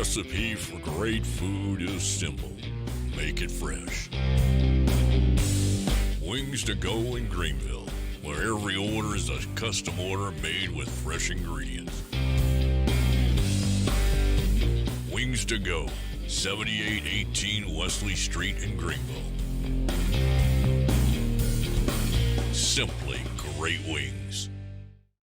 recipe for great food is simple. Make it fresh. Wings to Go in Greenville, where every order is a custom order made with fresh ingredients. Wings to Go, 7818 Wesley Street in Greenville. Simply great wings.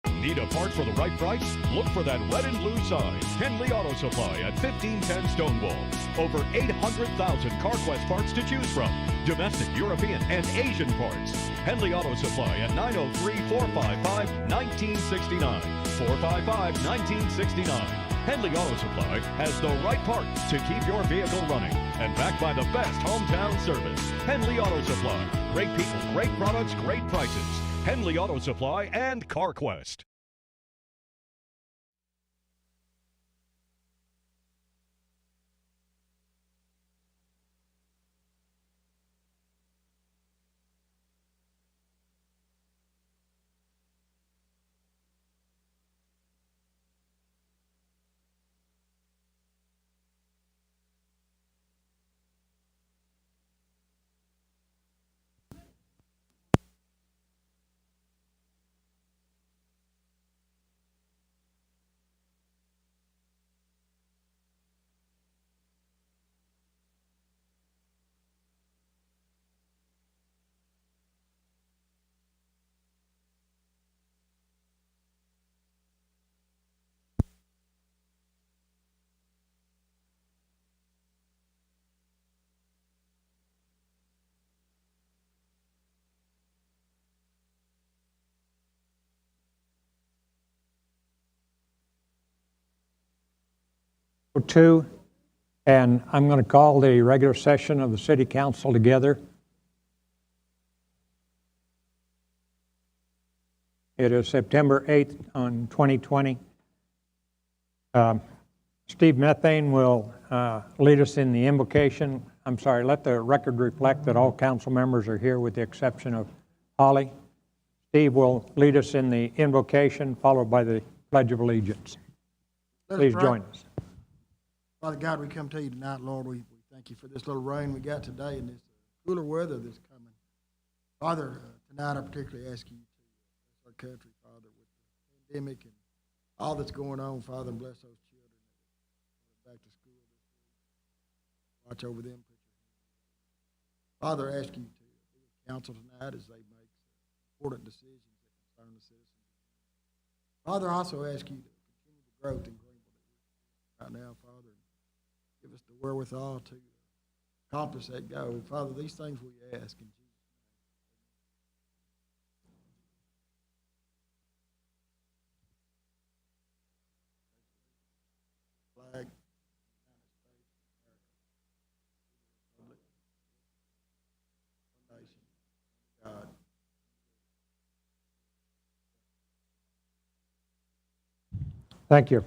Need a part for the right price? Look for that red and blue sign. Henley Auto Supply at 1510 Stonewall. Over 800,000 CarQuest parts to choose from. Domestic, European, and Asian parts. Henley Auto Supply at 903-455-1969. 455-1969. Henley Auto Supply has the right part to keep your vehicle running. And backed by the best hometown service. Henley Auto Supply. Great people, great products, great prices. Henley Auto Supply and CarQuest. Two, and I'm going to call the regular session of the City Council together. It is September 8th on 2020. Steve Methane will lead us in the invocation. I'm sorry, let the record reflect that all council members are here with the exception of Holly. Steve will lead us in the invocation followed by the Pledge of Allegiance. Please join us. Father God, we come to you tonight, Lord. We thank you for this little rain we got today and this cooler weather that's coming. Father, tonight I particularly ask you to bless our country, Father, with the pandemic and all that's going on, Father, and bless those children that are back to school this week. Watch over them. Father, I ask you to be with council tonight as they make important decisions that concern the citizens. Father, I also ask you to continue the growth in Greenville right now, Father. Give us the wherewithal to accomplish that goal. Father, these things we ask in Jesus' name. Flag, United States of America, God. Thank you.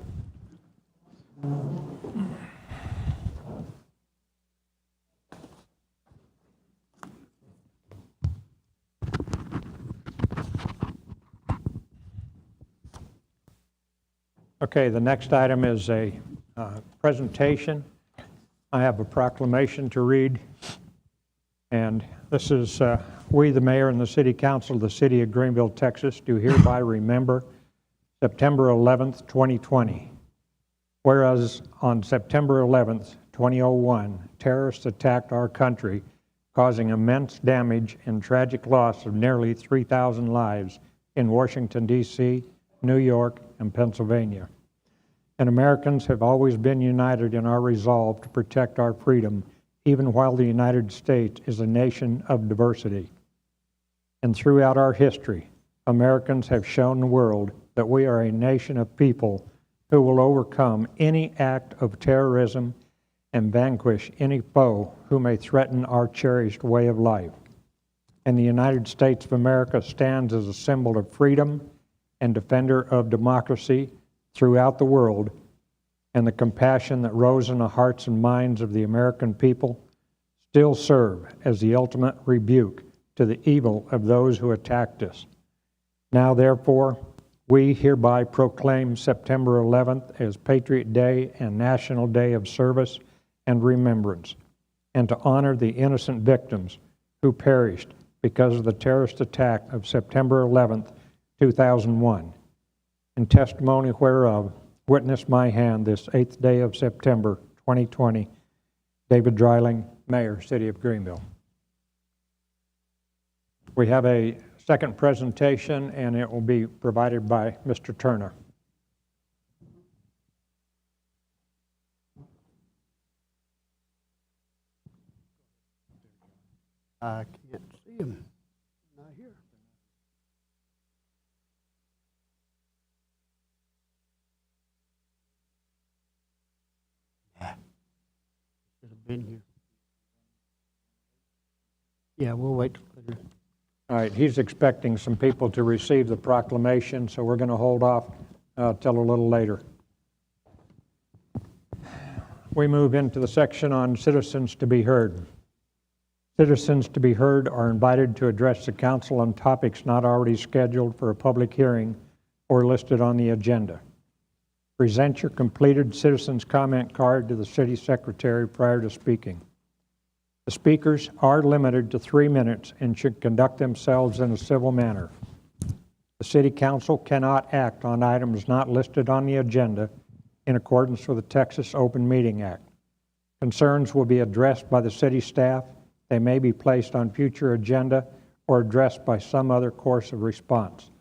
Okay, the next item is a presentation. I have a proclamation to read, and this is, we, the mayor and the city council of the city of Greenville, Texas, do hereby remember September 11th, 2020. Whereas on September 11th, 2001, terrorists attacked our country, causing immense damage and tragic loss of nearly 3,000 lives in Washington, D.C., New York, and Pennsylvania. And Americans have always been united in our resolve to protect our freedom, even while the United States is a nation of diversity. And throughout our history, Americans have shown the world that we are a nation of people who will overcome any act of terrorism and vanquish any foe who may threaten our cherished way of life. And the United States of America stands as a symbol of freedom and defender of democracy throughout the world, and the compassion that rose in the hearts and minds of the American people still serve as the ultimate rebuke to the evil of those who attacked us. Now, therefore, we hereby proclaim September 11th as Patriot Day and National Day of Service and Remembrance, and to honor the innocent victims who perished because of the terrorist attack of September 11th, 2001. In testimony whereof, witness my hand this 8th day of September, 2020, David Dreiling, Mayor, City of Greenville. We have a second presentation, and it will be provided by Mr. Turner. I can't see him. Not here. Yeah. Should have been here. Yeah, we'll wait till later. All right, he's expecting some people to receive the proclamation, so we're going to hold off till a little later. We move into the section on citizens to be heard. Citizens to be heard are invited to address the council on topics not already scheduled for a public hearing or listed on the agenda. Present your completed citizens comment card to the city secretary prior to speaking. The speakers are limited to 3 minutes and should conduct themselves in a civil manner. The City Council cannot act on items not listed on the agenda in accordance with the Texas Open Meeting Act. Concerns will be addressed by the city staff. They may be placed on future agenda or addressed by some other course of response.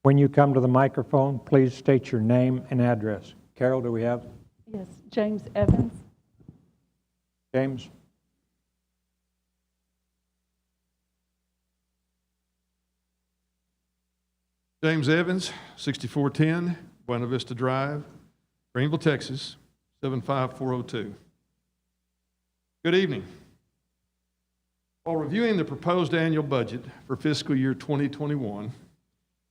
When you come to the microphone, please state your name and address. Carol, do we have? Yes, James Evans. James? James Evans, 6410 Buena Vista Drive, Greenville, Texas, 75402. Good evening. While reviewing the proposed annual budget for fiscal year 2021,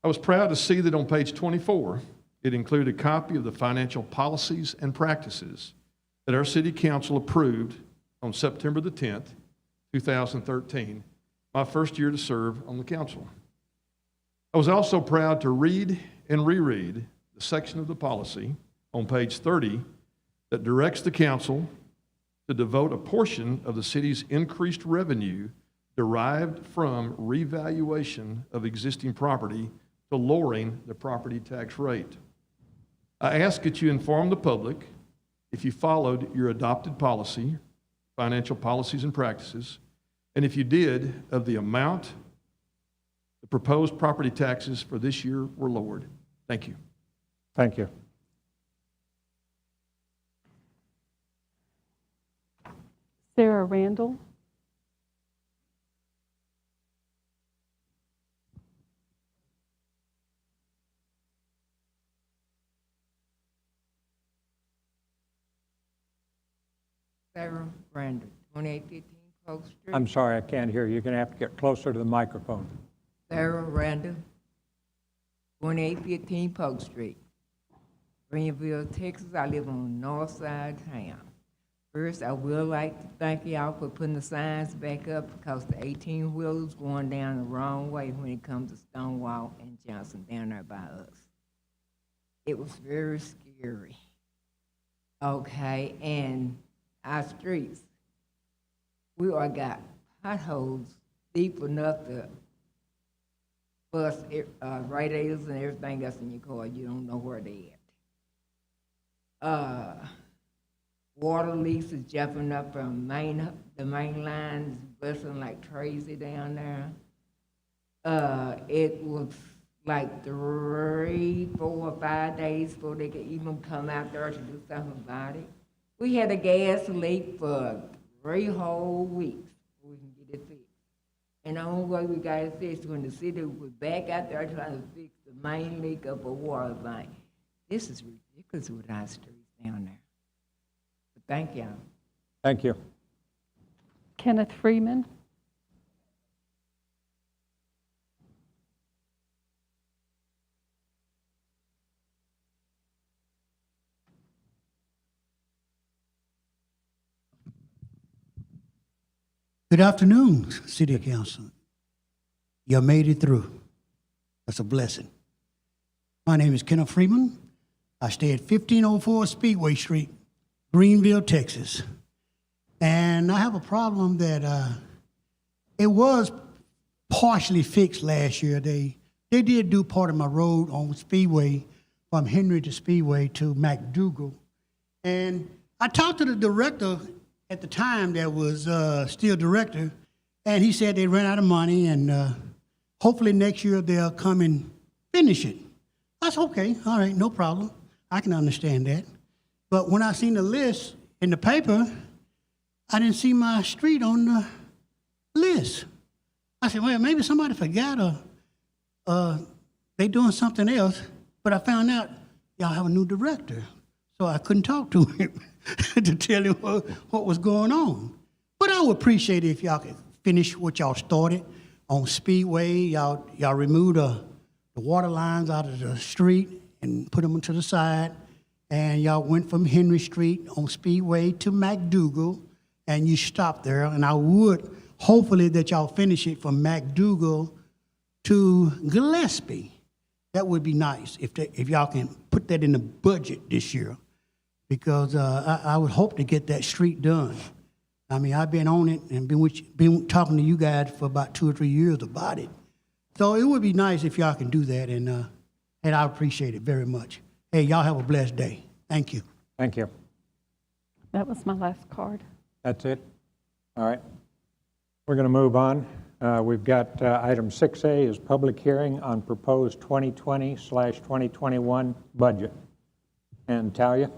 I was proud to see that on page 24, it included a copy of the financial policies and practices that our City Council approved on September the 10th, 2013, my first year to serve on the council. I was also proud to read and reread the section of the policy on page 30 that directs the council to devote a portion of the city's increased revenue derived from revaluation of existing property to lowering the property tax rate. I ask that you inform the public if you followed your adopted policy, financial policies and practices, and if you did, of the amount the proposed property taxes for this year were lowered. Thank you. Thank you. Sarah Randall. Sarah Randall, 2815 Polk Street. I'm sorry, I can't hear you. You're going to have to get closer to the microphone. Sarah Randall, 2815 Polk Street, Greenville, Texas. I live on the north side of town. First, I would like to thank y'all for putting the signs back up because the 18-wheelers going down the wrong way when it comes to Stonewall and Johnson down there by us. It was very scary. Okay, and our streets, we all got potholes deep enough to bust radiators and everything else in your car. You don't know where they at. Water leaks is jumping up from the main lines, busting like crazy down there. It was like 3, 4, or 5 days before they could even come out there to do something about it. We had a gas leak for 3 whole weeks before we can get it fixed. And the only way we got it fixed when the city was back out there trying to fix the main leak of a water line. This is ridiculous with our streets down there. But thank y'all. Thank you. Kenneth Freeman. Good afternoon, City Council. You made it through. That's a blessing. My name is Kenneth Freeman. I stay at 1504 Speedway Street, Greenville, Texas. And I have a problem that it was partially fixed last year. They did do part of my road on Speedway from Henry to Speedway to McDougal. And I talked to the director at the time that was still director, and he said they ran out of money and hopefully next year they'll come and finish it. That's okay, all right, no problem. I can understand that. But when I seen the list in the paper, I didn't see my street on the list. I said, well, maybe somebody forgot or they doing something else. But I found out y'all have a new director. So I couldn't talk to him to tell him what was going on. But I would appreciate it if y'all could finish what y'all started on Speedway. Y'all removed the water lines out of the street and put them to the side. And y'all went from Henry Street on Speedway to McDougal, and you stopped there. And I would hopefully that y'all finish it from McDougal to Gillespie. That would be nice if y'all can put that in the budget this year, because I would hope to get that street done. I mean, I've been on it and been talking to you guys for about 2 or 3 years about it. So it would be nice if y'all can do that, and I appreciate it very much. Hey, y'all have a blessed day. Thank you. Thank you. That was my last card. That's it? All right. We're going to move on. We've got item 6A is public hearing on proposed 2020/2021 budget. And Talia?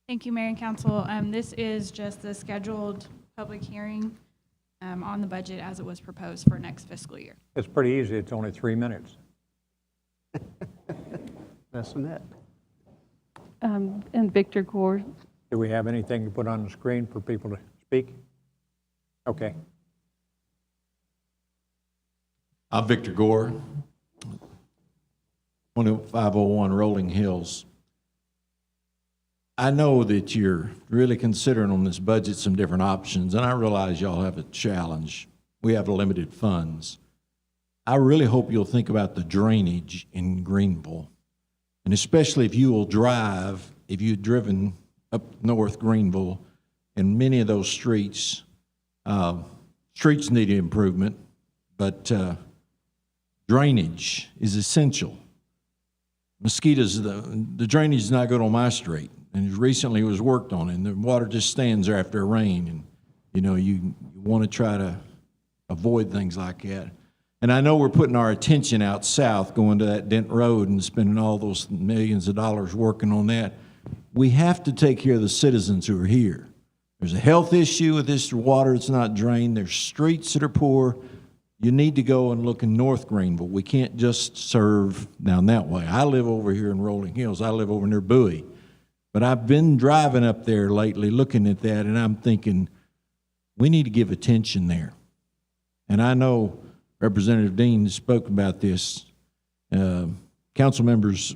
Thank you, Mayor and Council. This is just the scheduled public hearing on the budget as it was proposed for next fiscal year. It's pretty easy. It's only 3 minutes. Less than that. And Victor Gore. Do we have anything to put on the screen for people to speak? Okay. I'm Victor Gore, 10501 Rolling Hills. I know that you're really considering on this budget some different options, and I realize y'all have a challenge. We have limited funds. I really hope you'll think about the drainage in Greenville, and especially if you've driven up North Greenville, and many of those streets need improvement, but drainage is essential. Mosquitoes, the drainage is not good on my street, and recently it was worked on, and the water just stands there after a rain, and you want to try to avoid things like that. And I know we're putting our attention out south, going to that Dent Road and spending all those millions of dollars working on that. We have to take care of the citizens who are here. There's a health issue with this water that's not drained. There's streets that are poor. You need to go and look in North Greenville. We can't just serve down that way. I live over here in Rolling Hills. I live over near Bowie. But I've been driving up there lately looking at that, and I'm thinking we need to give attention there. And I know Representative Dean spoke about this. Council members,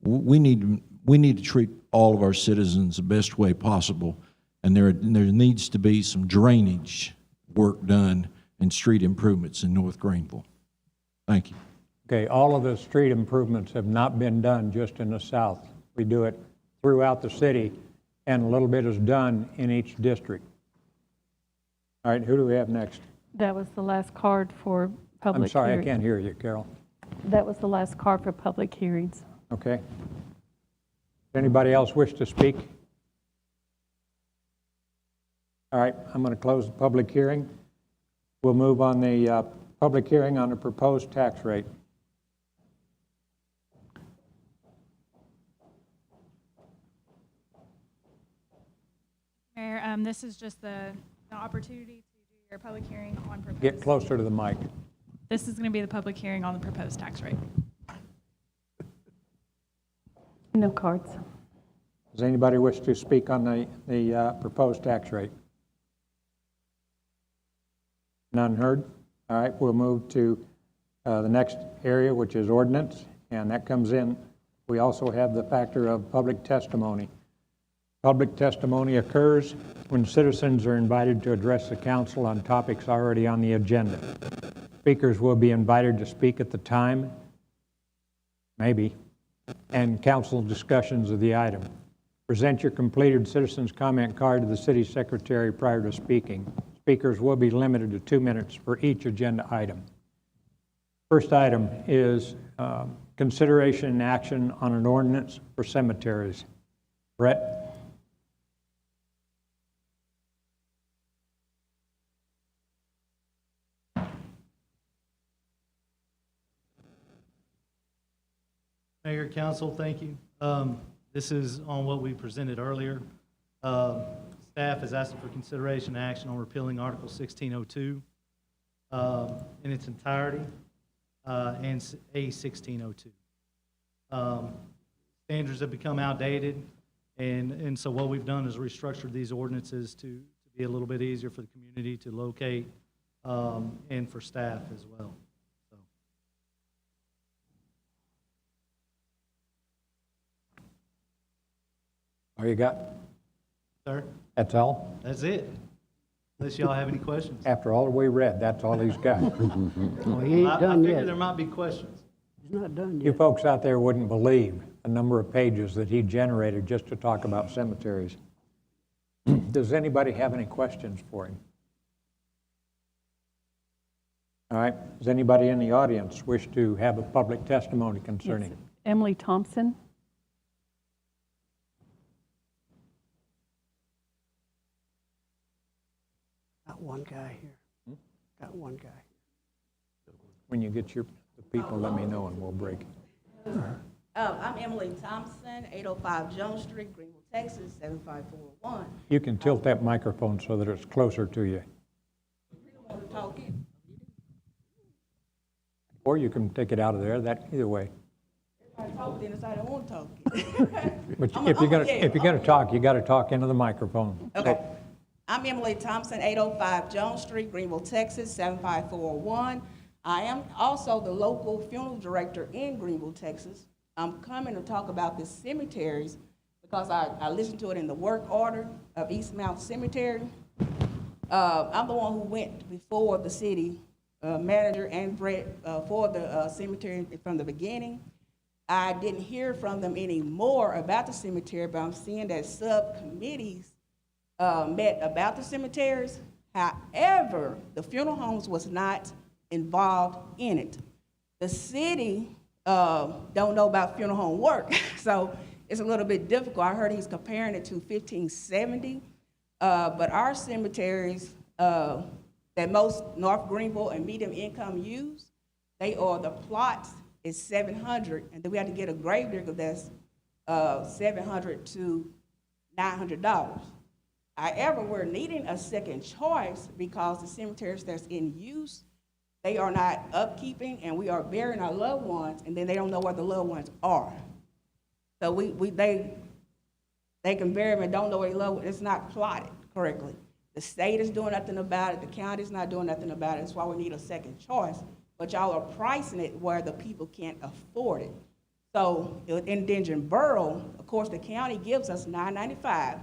we need to treat all of our citizens the best way possible, and there needs to be some drainage work done and street improvements in North Greenville. Thank you. Okay, all of the street improvements have not been done just in the south. We do it throughout the city, and a little bit is done in each district. All right, who do we have next? That was the last card for public I'm sorry, hearing. I can't hear you, Carol. That was the last card for public hearings. Okay. Does anybody else wish to speak? All right, I'm going to close the public hearing. We'll move on the public hearing on the proposed tax rate. Mayor, this is just the opportunity to do your public hearing on proposed. Get closer to the mic. This is going to be the public hearing on the proposed tax rate. No cards. Does anybody wish to speak on the proposed tax rate? None heard? All right, we'll move to the next area, which is ordinance, and that comes in. We also have the factor of public testimony. Public testimony occurs when citizens are invited to address the council on topics already on the agenda. Speakers will be invited to speak at the time, maybe, and council discussions of the item. Present your completed citizens' comment card to the city secretary prior to speaking. Speakers will be limited to 2 minutes for each agenda item. First item is consideration and action on an ordinance for cemeteries. Brett? Mayor, council, thank you. This is on what we presented earlier. Staff is asking for consideration and action on repealing Article 1602 in its entirety and A 1602. Standards have become outdated, and so what we've done is restructured these ordinances to be a little bit easier for the community to locate and for staff as well. All you got? Sir, That's all? that's it. Unless y'all have any questions. After all we read, that's all he's got. Well, he ain't I done figure yet. there might be questions. He's not done You yet. folks out there wouldn't believe the number of pages that he generated just to talk about cemeteries. Does anybody have any questions for him? All right. Does anybody in the audience wish to have a public testimony concerning? Yes. Emily Thompson. Got one guy here. Got one guy. When you get the people, let me know and we'll break it. I'm Emily Thompson, 805 Jones Street, Greenville, Texas, 75401. You can tilt that microphone so that it's closer to you. Want to talk in? Or you can take it out of there, either way. I talk then, I don't want to talk. But if you're gonna talk, you gotta talk into the microphone. Okay. I'm Emily Thompson, 805 Jones Street, Greenville, Texas, 75401. I am also the local funeral director in Greenville, Texas. I'm coming to talk about the cemeteries because I listened to it in the work order of East Mount Cemetery. I'm the one who went before the city manager and Brett for the cemetery from the beginning. I didn't hear from them anymore about the cemetery, but I'm seeing that subcommittees met about the cemeteries. However, the funeral homes was not involved in it. The city don't know about funeral home work, so it's a little bit difficult. I heard he's comparing it to 1570, but our cemeteries that most North Greenville and medium income use, the plots is 700, and then we have to get a grave digger that's $700 to $900. However, we're needing a second choice because the cemeteries that's in use, they are not upkeeping, and we are burying our loved ones, and then they don't know where the loved ones are. So they can bury them and don't know where their loved ones. It's not plotted correctly. The state is doing nothing about it. The county's not doing nothing about it. That's why we need a second choice. But y'all are pricing it where the people can't afford it. So in indigent burial, of course, the county gives us $9.95,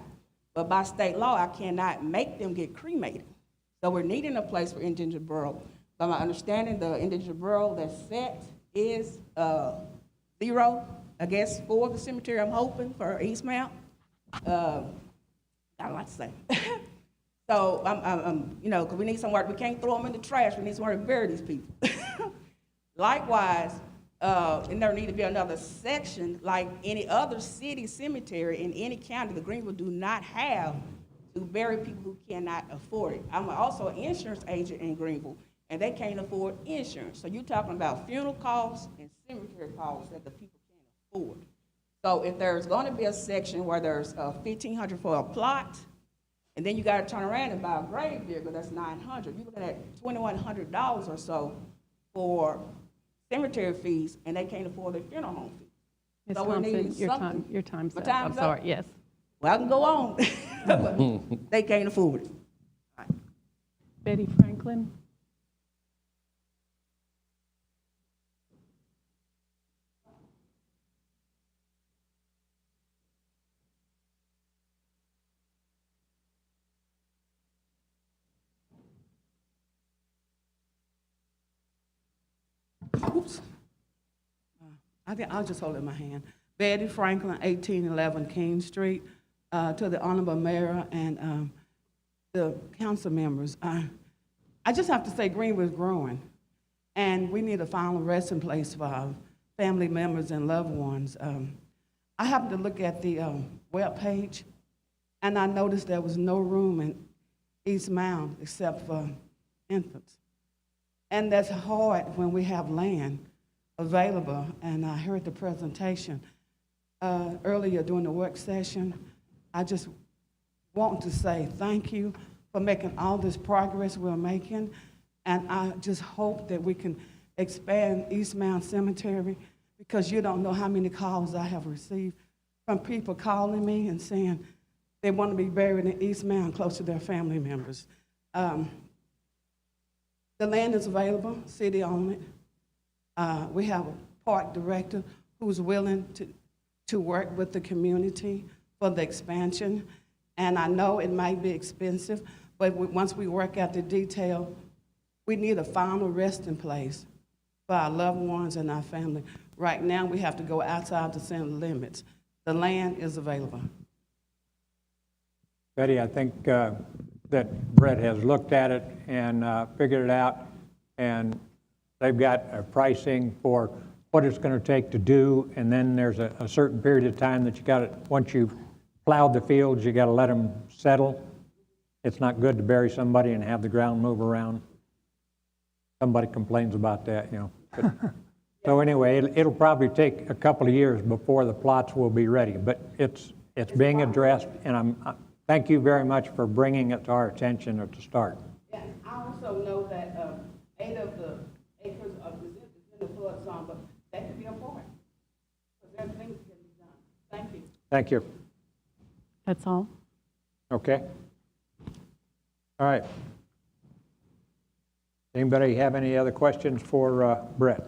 but by state law, I cannot make them get cremated. So we're needing a place for indigent burial. By my understanding, the indigent burial that's set is 0, I guess, for the cemetery. I'm hoping for East Mount. I don't like to say. So I'm because we need somewhere. We can't throw them in the trash. We need somewhere to bury these people. Likewise, and there need to be another section like any other city cemetery in any county. The Greenville do not have to bury people who cannot afford it. I'm also an insurance agent in Greenville, and they can't afford insurance. So you're talking about funeral costs and cemetery costs that the people can't afford. So if there's going to be a section where there's $1,500 for a plot, and then you got to turn around and buy a grave digger, that's $900. You're looking at $2,100 or so for cemetery fees, and they can't afford their funeral home fees. Ms. So we're Thompson, needing your something. time's My up. time's I'm sorry, up? yes. Well, I can go on, but they can't afford it. Betty Franklin. I think I'll just hold it in my hand. Betty Franklin, 1811 King Street. To the Honorable Mayor and the council members, I just have to say Greenville's growing, and we need a final resting place for our family members and loved ones. I happened to look at the webpage, and I noticed there was no room in East Mound except for infants. And that's hard when we have land available, and I heard the presentation earlier during the work session. I just want to say thank you for making all this progress we're making, and I just hope that we can expand East Mound Cemetery, because you don't know how many calls I have received from people calling me and saying they want to be buried in East Mound close to their family members. The land is available, city owned it. We have a park director who's willing to work with the community for the expansion, and I know it might be expensive, but once we work out the detail, we need a final resting place for our loved ones and our family. Right now, we have to go outside the city limits. The land is available. Betty, I think that Brett has looked at it and figured it out, and they've got a pricing for what it's going to take to do, and then there's a certain period of time that you got to, once you've plowed the fields, you got to let them settle. It's not good to bury somebody and have the ground move around. Somebody complains about that, you know. But, so anyway, it'll probably take a couple of years before the plots will be ready, but it's being addressed, and thank you very much for bringing it to our attention at the start. Yeah, I also know that 8 of the acres are in the flood zone, but that could be a part, because everything can be done. Thank you. Thank you. That's all. Okay. All right. Anybody have any other questions for Brett?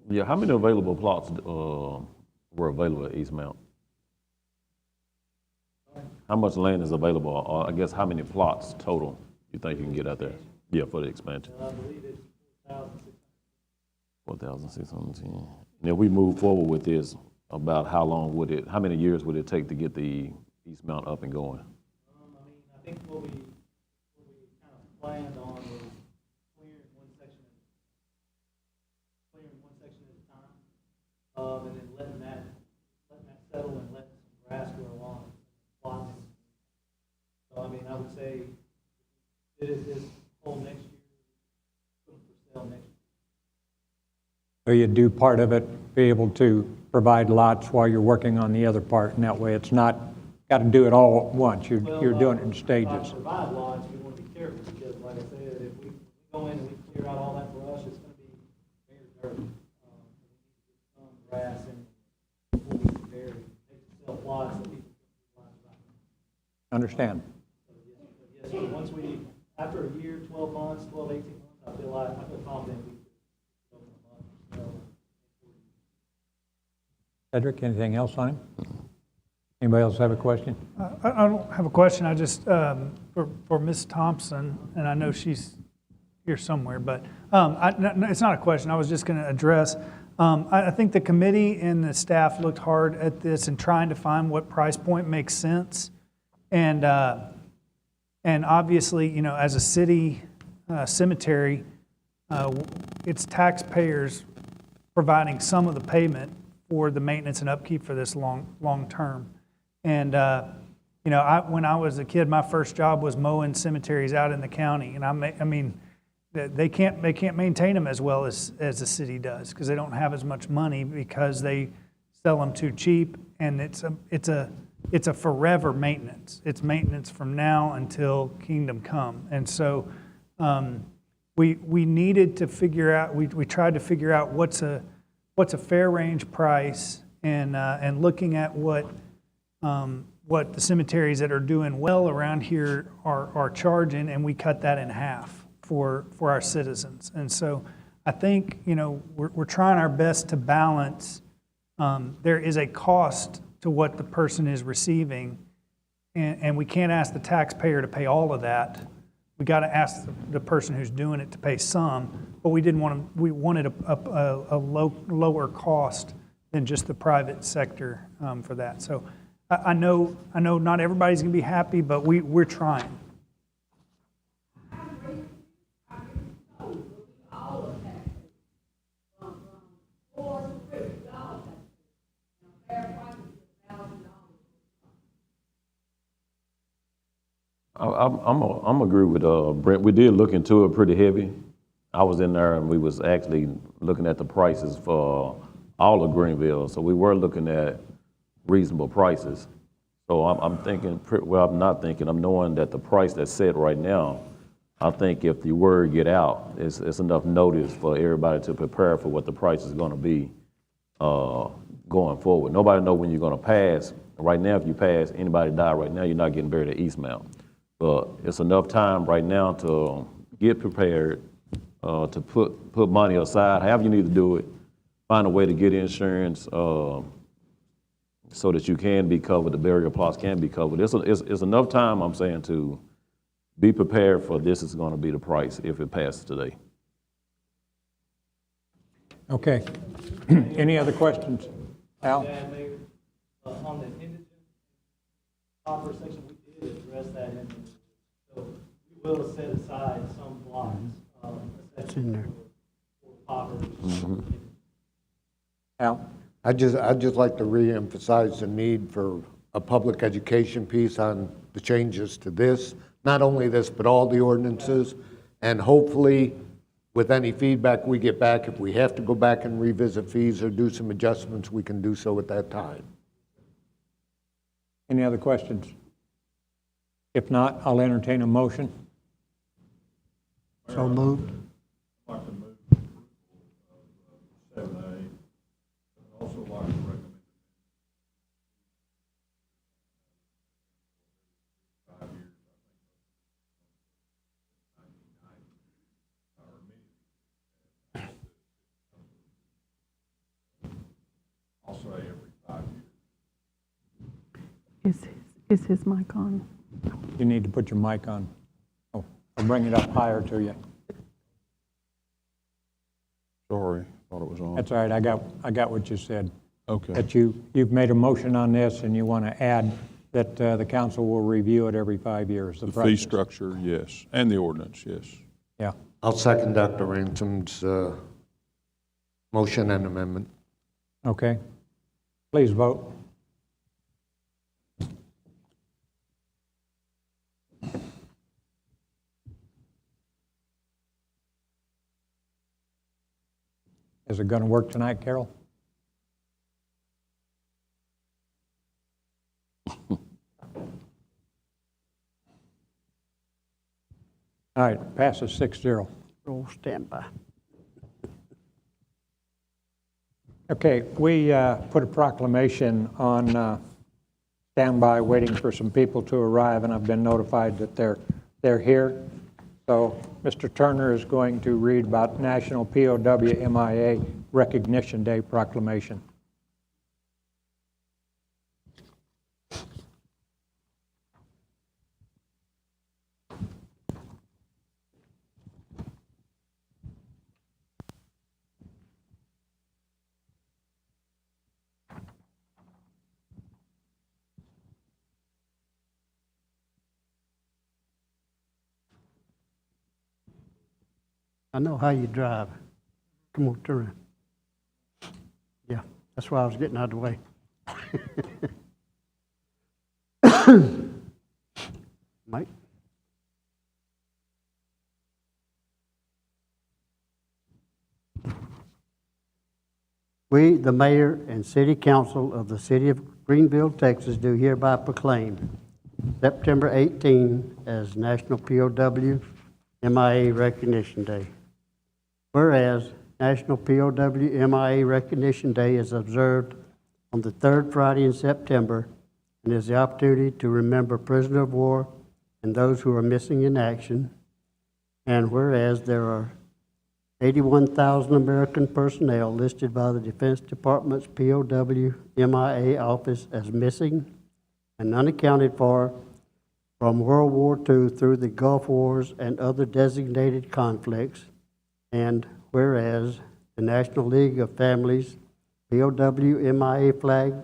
Yeah, how many available plots were available at East Mount? How much land is available, or I guess how many plots total you think you can get out there? Yeah, for the expansion. I believe it's 4,610. And if we move forward with this, about how many years would it take to get the East Mount up and going? I think what we kind of planned on was clearing one section at a time, and then letting that settle and letting some grass grow on plots. So I mean, I would say it is this whole next year, put them for sale next year. So you do part of it, be able to provide lots while you're working on the other part, and that way it's not got to do it all at once. You're doing it in stages. Provide lots, we want to be careful, because like I said, if we go in and we clear out all that brush, it's going to be very dirty. We need to get some grass in before we can bury, sell plots that people can provide about. Understand. So yes, so once we, after a year, 12 months, 12, 18 months, I feel confident we can open them up. Cedric, anything else on him? Anybody else have a question? I don't have a question. I just, for Ms. Thompson, and I know she's here somewhere, but it's not a question. I was just going to address, I think the committee and the staff looked hard at this and trying to find what price point makes sense. And obviously, you know, as a city cemetery, it's taxpayers providing some of the payment for the maintenance and upkeep for this long term. And, you know, when I was a kid, my first job was mowing cemeteries out in the county. And I mean, they can't maintain them as well as the city does, because they don't have as much money, because they sell them too cheap. And it's a forever maintenance. It's maintenance from now until kingdom come. And so we needed to figure out, we tried to figure out what's a fair range price, and looking at what the cemeteries that are doing well around here are charging, and we cut that in half for our citizens. And so I think, you know, we're trying our best to balance. There is a cost to what the person is receiving, and we can't ask the taxpayer to pay all of that. we got to ask the person who's doing it to pay some, but we didn't want to, we wanted a lower cost than just the private sector for that. So I know not everybody's going to be happy, but we're trying. I'm agree with Brent. We did look into it pretty heavy. I was in there and we was actually looking at the prices for all of Greenville. So we were looking at reasonable prices. So I'm thinking, well, I'm not thinking, I'm knowing that the price that's set right now, I think if the word get out, it's enough notice for everybody to prepare for what the price is going to be going forward. Nobody know when you're going to pass. Right now, if you pass, anybody die right now, you're not getting buried at Eastmount. But it's enough time right now to get prepared, to put money aside, however you need to do it, find a way to get insurance so that you can be covered, the burial plots can be covered. It's enough time, I'm saying, to be prepared for this is going to be the price if it passes today. Okay. Any other questions? Al? On the indigent offer section, we did address that in the, so we will set aside some blocks, It's in there. for poverty. Al? I'd just like to reemphasize the need for a public education piece on the changes to this, not only this, but all the ordinances, and hopefully with any feedback we get back, if we have to go back and revisit fees or do some adjustments, we can do so at that time. Any other questions? If not, I'll entertain a motion. So moved. I'd like to move 7A. I'd also like to recommend 5 years. I'll say every 5 years. Is his mic on? You need to put your mic on. Oh, I'll bring it up higher to you. Sorry, thought it was on. That's all right. I got what you said. Okay. That you've made a motion on this and you want to add that the council will review it every 5 years. The fee structure, yes, and the ordinance, yes. Yeah. I'll second Dr. Ransom's motion and amendment. Okay. Please vote. Is it going to work tonight, Carol? All right, passes 6-0. Roll standby. Okay, we put a proclamation on standby, waiting for some people to arrive, and I've been notified that they're here. So Mr. Turner is going to read about National POW MIA Recognition Day proclamation. I know how you drive. Come on, turn around. Yeah, that's why I was getting out of the way. Mike? We, the mayor and city council of the city of Greenville, Texas, do hereby proclaim September 18 as National POW MIA Recognition Day. Whereas National POW MIA Recognition Day is observed on the third Friday in September and is the opportunity to remember prisoners of war and those who are missing in action. And whereas there are 81,000 American personnel listed by the Defense Department's POW MIA office as missing and unaccounted for from World War II through the Gulf Wars and other designated conflicts. And whereas the National League of Families POW MIA flag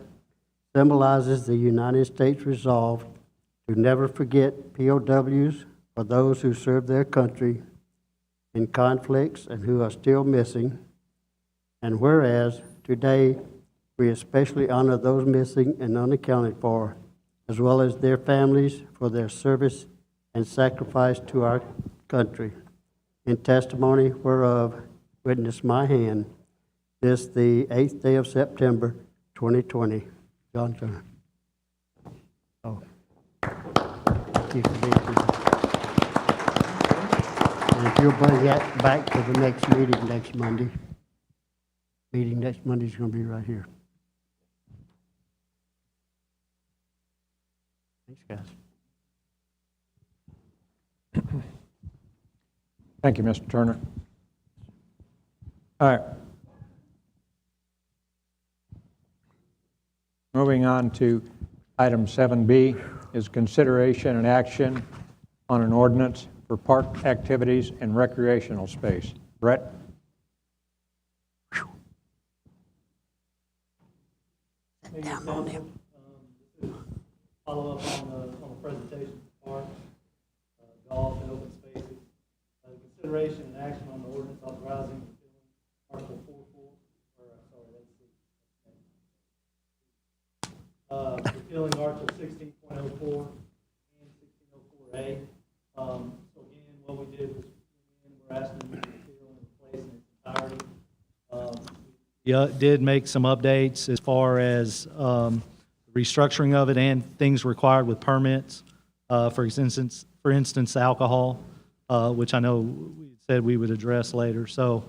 symbolizes the United States resolve to never forget POWs or those who served their country in conflicts and who are still missing. And whereas today we especially honor those missing and unaccounted for, as well as their families for their service and sacrifice to our country. In testimony whereof, witness my hand, this the 8th day of September, 2020. John Turner. Oh. Thank you for being here. And if you'll bring that back to the next meeting next Monday. Meeting next Monday is going to be right here. Thanks, guys. Thank you, Mr. Turner. All right. Moving on to item 7B is consideration and action on an ordinance for park activities and recreational space. Brett? Follow up on the presentation for parks, golf, and open spaces. Consideration and action on the ordinance authorizing Article 4.4, repealing Article 16.04 and 1604A. So again, what we did was we're asking you to repeal and replace in its entirety. Yeah, did make some updates as far as restructuring of it and things required with permits. For instance, alcohol, which I know we said we would address later. So,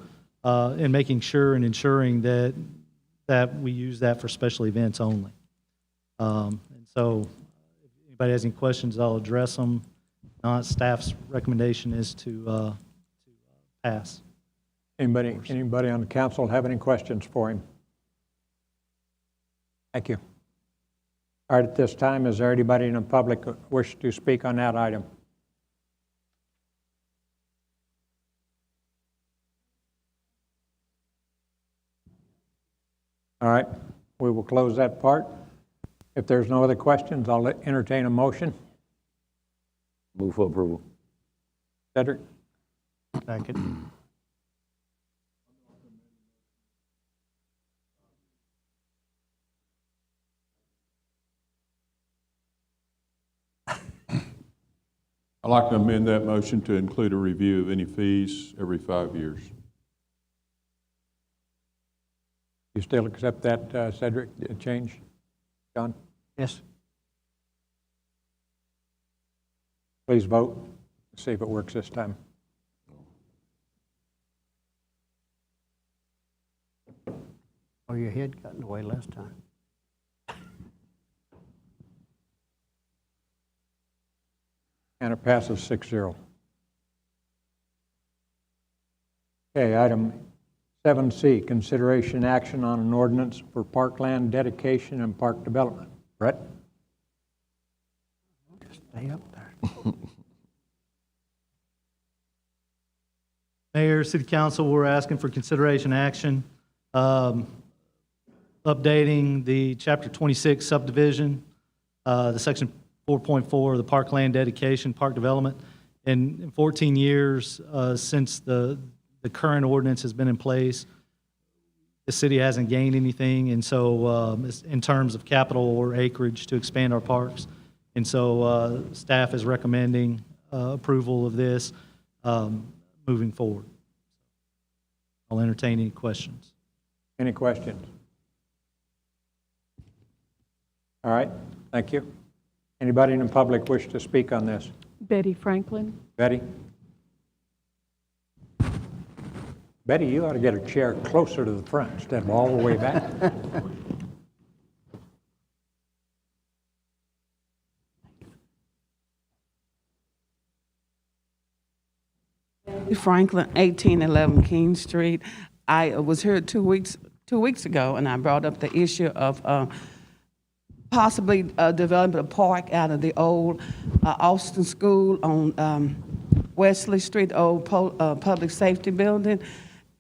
and making sure and ensuring that we use that for special events only. And so, if anybody has any questions, I'll address them. Not, staff's recommendation is to pass. Anybody on the council have any questions for him? Thank you. All right, at this time, is there anybody in the public who wish to speak on that item? All right, we will close that part. If there's no other questions, I'll entertain a motion. Move for approval. Cedric? Second. I'd like to amend that motion to include a review of any fees every 5 years. You still accept that, Cedric, the change? John? Yes. Please vote. See if it works this time. Oh, your head got in the way last time. And it passes 6-0. Okay, item 7C, consideration action on an ordinance for parkland dedication and park development. Brett? Stay up there. Mayor, City Council, we're asking for consideration action, updating the Chapter 26 subdivision, the Section 4.4 of the Parkland Dedication, Park Development. In 14 years since the current ordinance has been in place, the city hasn't gained anything, and so in terms of capital or acreage to expand our parks. And so staff is recommending approval of this moving forward. I'll entertain any questions. Any questions? All right, thank you. Anybody in the public wish to speak on this? Betty Franklin. Betty? Betty, you ought to get a chair closer to the front instead of all the way back. Franklin, 1811 King Street. I was here 2 weeks ago, and I brought up the issue of possibly developing a park out of the old Austin School on Wesley Street, the old public safety building.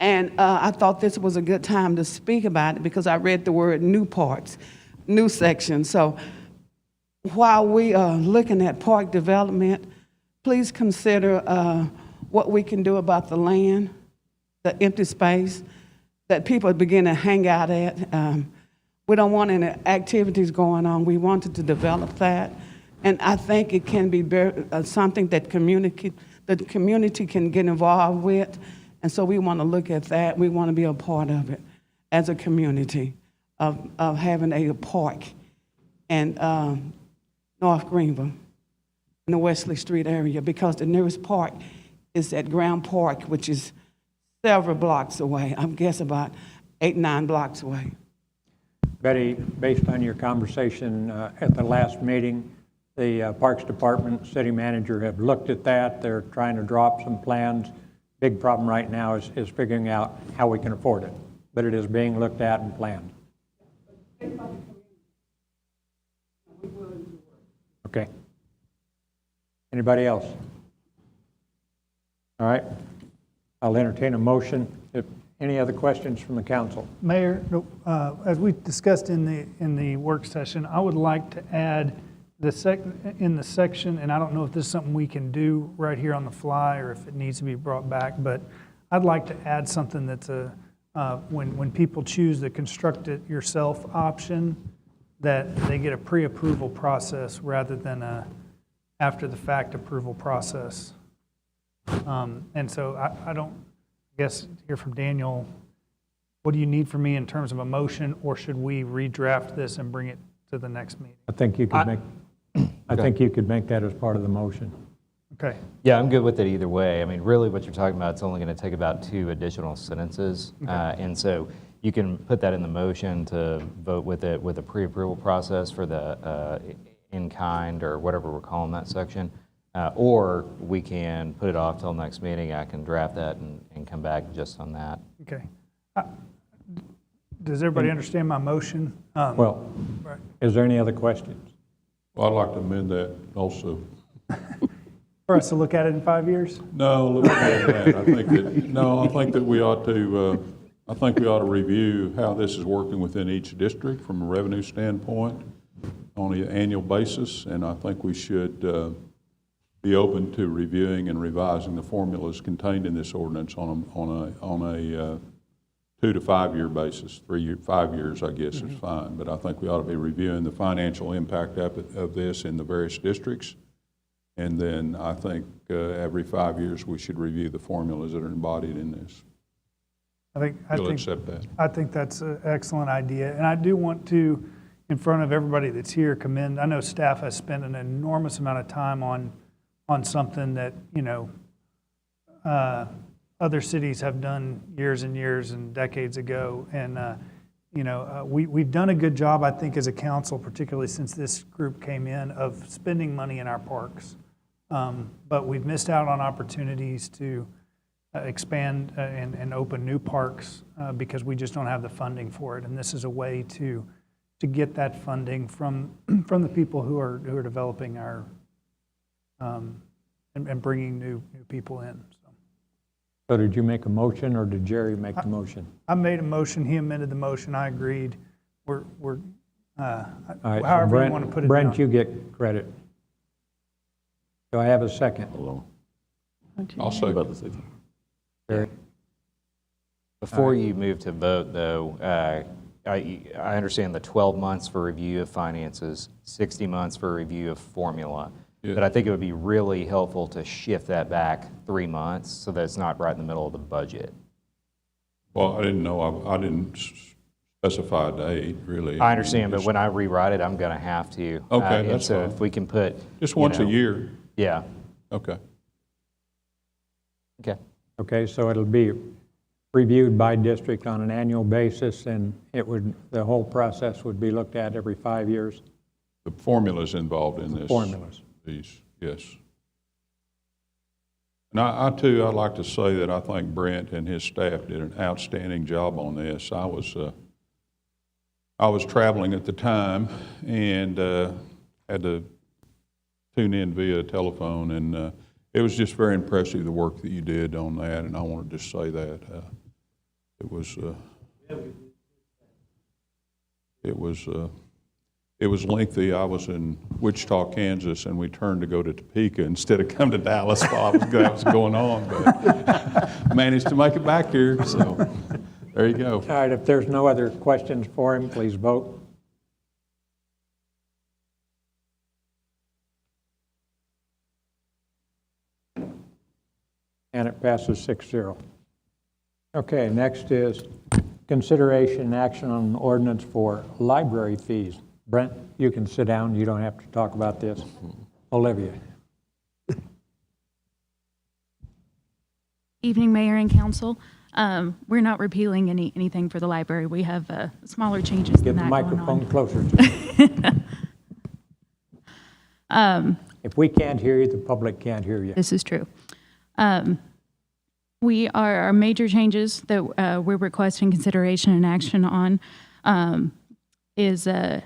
And I thought this was a good time to speak about it because I read the word new parts, new section. So while we are looking at park development, please consider what we can do about the land, the empty space that people begin to hang out at. We don't want any activities going on. We wanted to develop that. And I think it can be something that the community can get involved with. And so we want to look at that. We want to be a part of it as a community of having a park in North Greenville, in the Wesley Street area, because the nearest park is at Graham Park, which is several blocks away. I guess about 8, 9 blocks away. Betty, based on your conversation at the last meeting, the Parks Department, city manager have looked at that. They're trying to draw up some plans. Big problem right now is figuring out how we can afford it, but it is being looked at and planned. Okay. Anybody else? All right. I'll entertain a motion. If any other questions from the council? Mayor, as we discussed in the work session, I would like to add in the section, and I don't know if this is something we can do right here on the fly or if it needs to be brought back, but I'd like to add something that's when people choose the construct it yourself option, that they get a pre-approval process rather than a after the fact approval process. And so I don't guess hear from Daniel, what do you need from me in terms of a motion, or should we redraft this and bring it to the next meeting? I think you could think you could make that as part of the motion. Okay. Yeah, I'm good with it either way. I mean, really what you're talking about, it's only going to take about 2 additional sentences. Okay. And so you can put that in the motion to vote with it with a pre-approval process for the in-kind or whatever we're calling that section. Or we can put it off till next meeting. I can draft that and come back just on that. Okay. Does everybody understand my motion? Well, is there any other questions? Well, I'd like to amend that also. For us to look at it in 5 years? No, look at that. I think that we ought to. I think we ought to review how this is working within each district from a revenue standpoint on an annual basis, and I think we should be open to reviewing and revising the formulas contained in this ordinance on a 2 to 5 year basis. 5 years, I guess, is fine, but I think we ought to be reviewing the financial impact of this in the various districts. And then I think every 5 years we should review the formulas that are embodied in this. You'll accept that? I think that's an excellent idea. And I do want to, in front of everybody that's here, commend, I know staff has spent an enormous amount of time on something that, other cities have done years and years and decades ago. And, we've done a good job, I think, as a council, particularly since this group came in, of spending money in our parks. But we've missed out on opportunities to expand and open new parks because we just don't have the funding for it. And this is a way to get that funding from the people who are developing our and bringing new people in. So did you make a motion, or did Jerry make the motion? I made a motion. He amended the motion. I agreed. We're All right, however so you want to put it Brent, down. you get credit. Do I have a second? Hold on. I'll say about the second. Jerry? Before you move to vote, though, I understand the 12 months for review of finances, 60 months for review of formula. Yeah. But I think it would be really helpful to shift that back 3 months so that it's not right in the middle of the budget. Well, I didn't know. I didn't specify a date, really. I understand, but when I rewrite it, I'm going to have to. Okay, and that's so fine. if we can put Just once a year. Yeah. Okay. Okay. Okay, so it'll be reviewed by district on an annual basis, and the whole process would be looked at every 5 years? The formulas involved in this. Formulas. These, yes. And I too, I'd like to say that I think Brent and his staff did an outstanding job on this. I I was traveling at the time and had to tune in via telephone, and it was just very impressive, the work that you did on that, and I want to just say that. It was lengthy. I was in Wichita, Kansas, and we turned to go to Topeka instead of come to Dallas while that was going on, but managed to make it back here, so there you go. All right, if there's no other questions for him, please vote. And it passes 6-0. Okay, next is consideration and action on an ordinance for library fees. Brent, you can sit down. You don't have to talk about this. Olivia. Evening, Mayor and Council. We're not repealing anything for the library. We have smaller changes Get than the that going microphone on. closer to you. If we can't hear you, the public can't hear you. This is true. Our major changes that we're requesting consideration and action on is a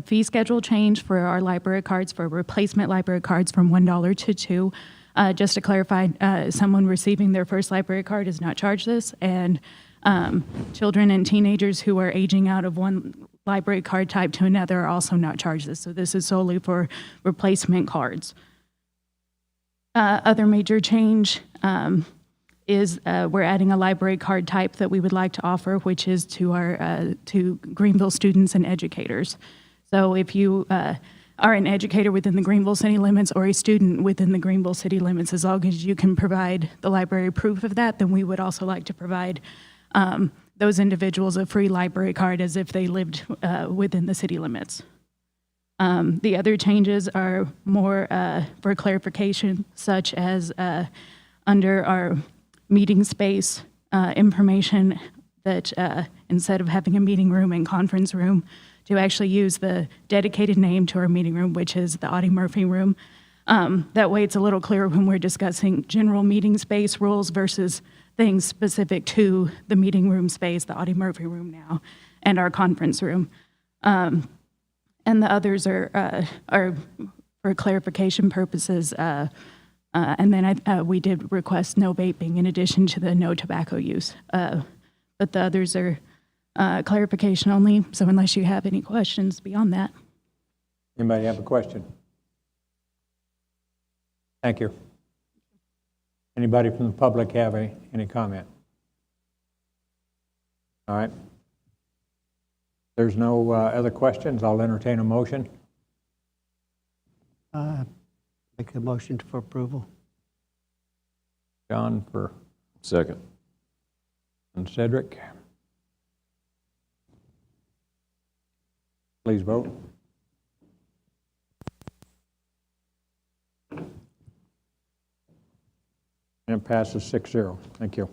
fee schedule change for our library cards, for replacement library cards from $1 to $2. Just to clarify, someone receiving their first library card is not charged this, and children and teenagers who are aging out of one library card type to another are also not charged this. So this is solely for replacement cards. Other major change is we're adding a library card type that we would like to offer, which is to our to Greenville students and educators. So if you are an educator within the Greenville city limits or a student within the Greenville city limits, as long as you can provide the library proof of that, then we would also like to provide those individuals a free library card as if they lived within the city limits. The other changes are more for clarification, such as under our meeting space information, that instead of having a meeting room and conference room, to actually use the dedicated name to our meeting room, which is the Audie Murphy Room. That way it's a little clearer when we're discussing general meeting space rules versus things specific to the meeting room space, the Audie Murphy Room now, and our conference room. And the others are for clarification purposes. And then we did request no vaping in addition to the no tobacco use. But the others are clarification only, so unless you have any questions beyond that. Anybody have a question? Thank you. Anybody from the public have any comment? All right. There's no other questions. I'll entertain a motion. Make a motion for approval. John for Second. and Cedric. Please vote. And it passes 6-0. Thank you.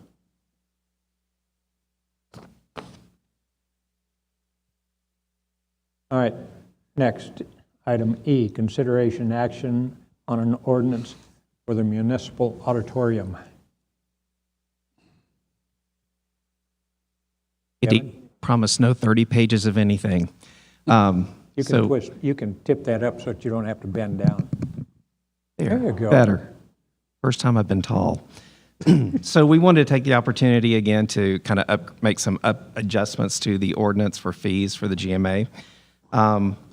All right, next, item E, consideration action on an ordinance for the municipal auditorium. Promise no 30 pages of anything. You can tip that up so that you don't have to bend down. There you go. Better. First time I've been tall. So we wanted to take the opportunity again to kind of make some adjustments to the ordinance for fees for the GMA.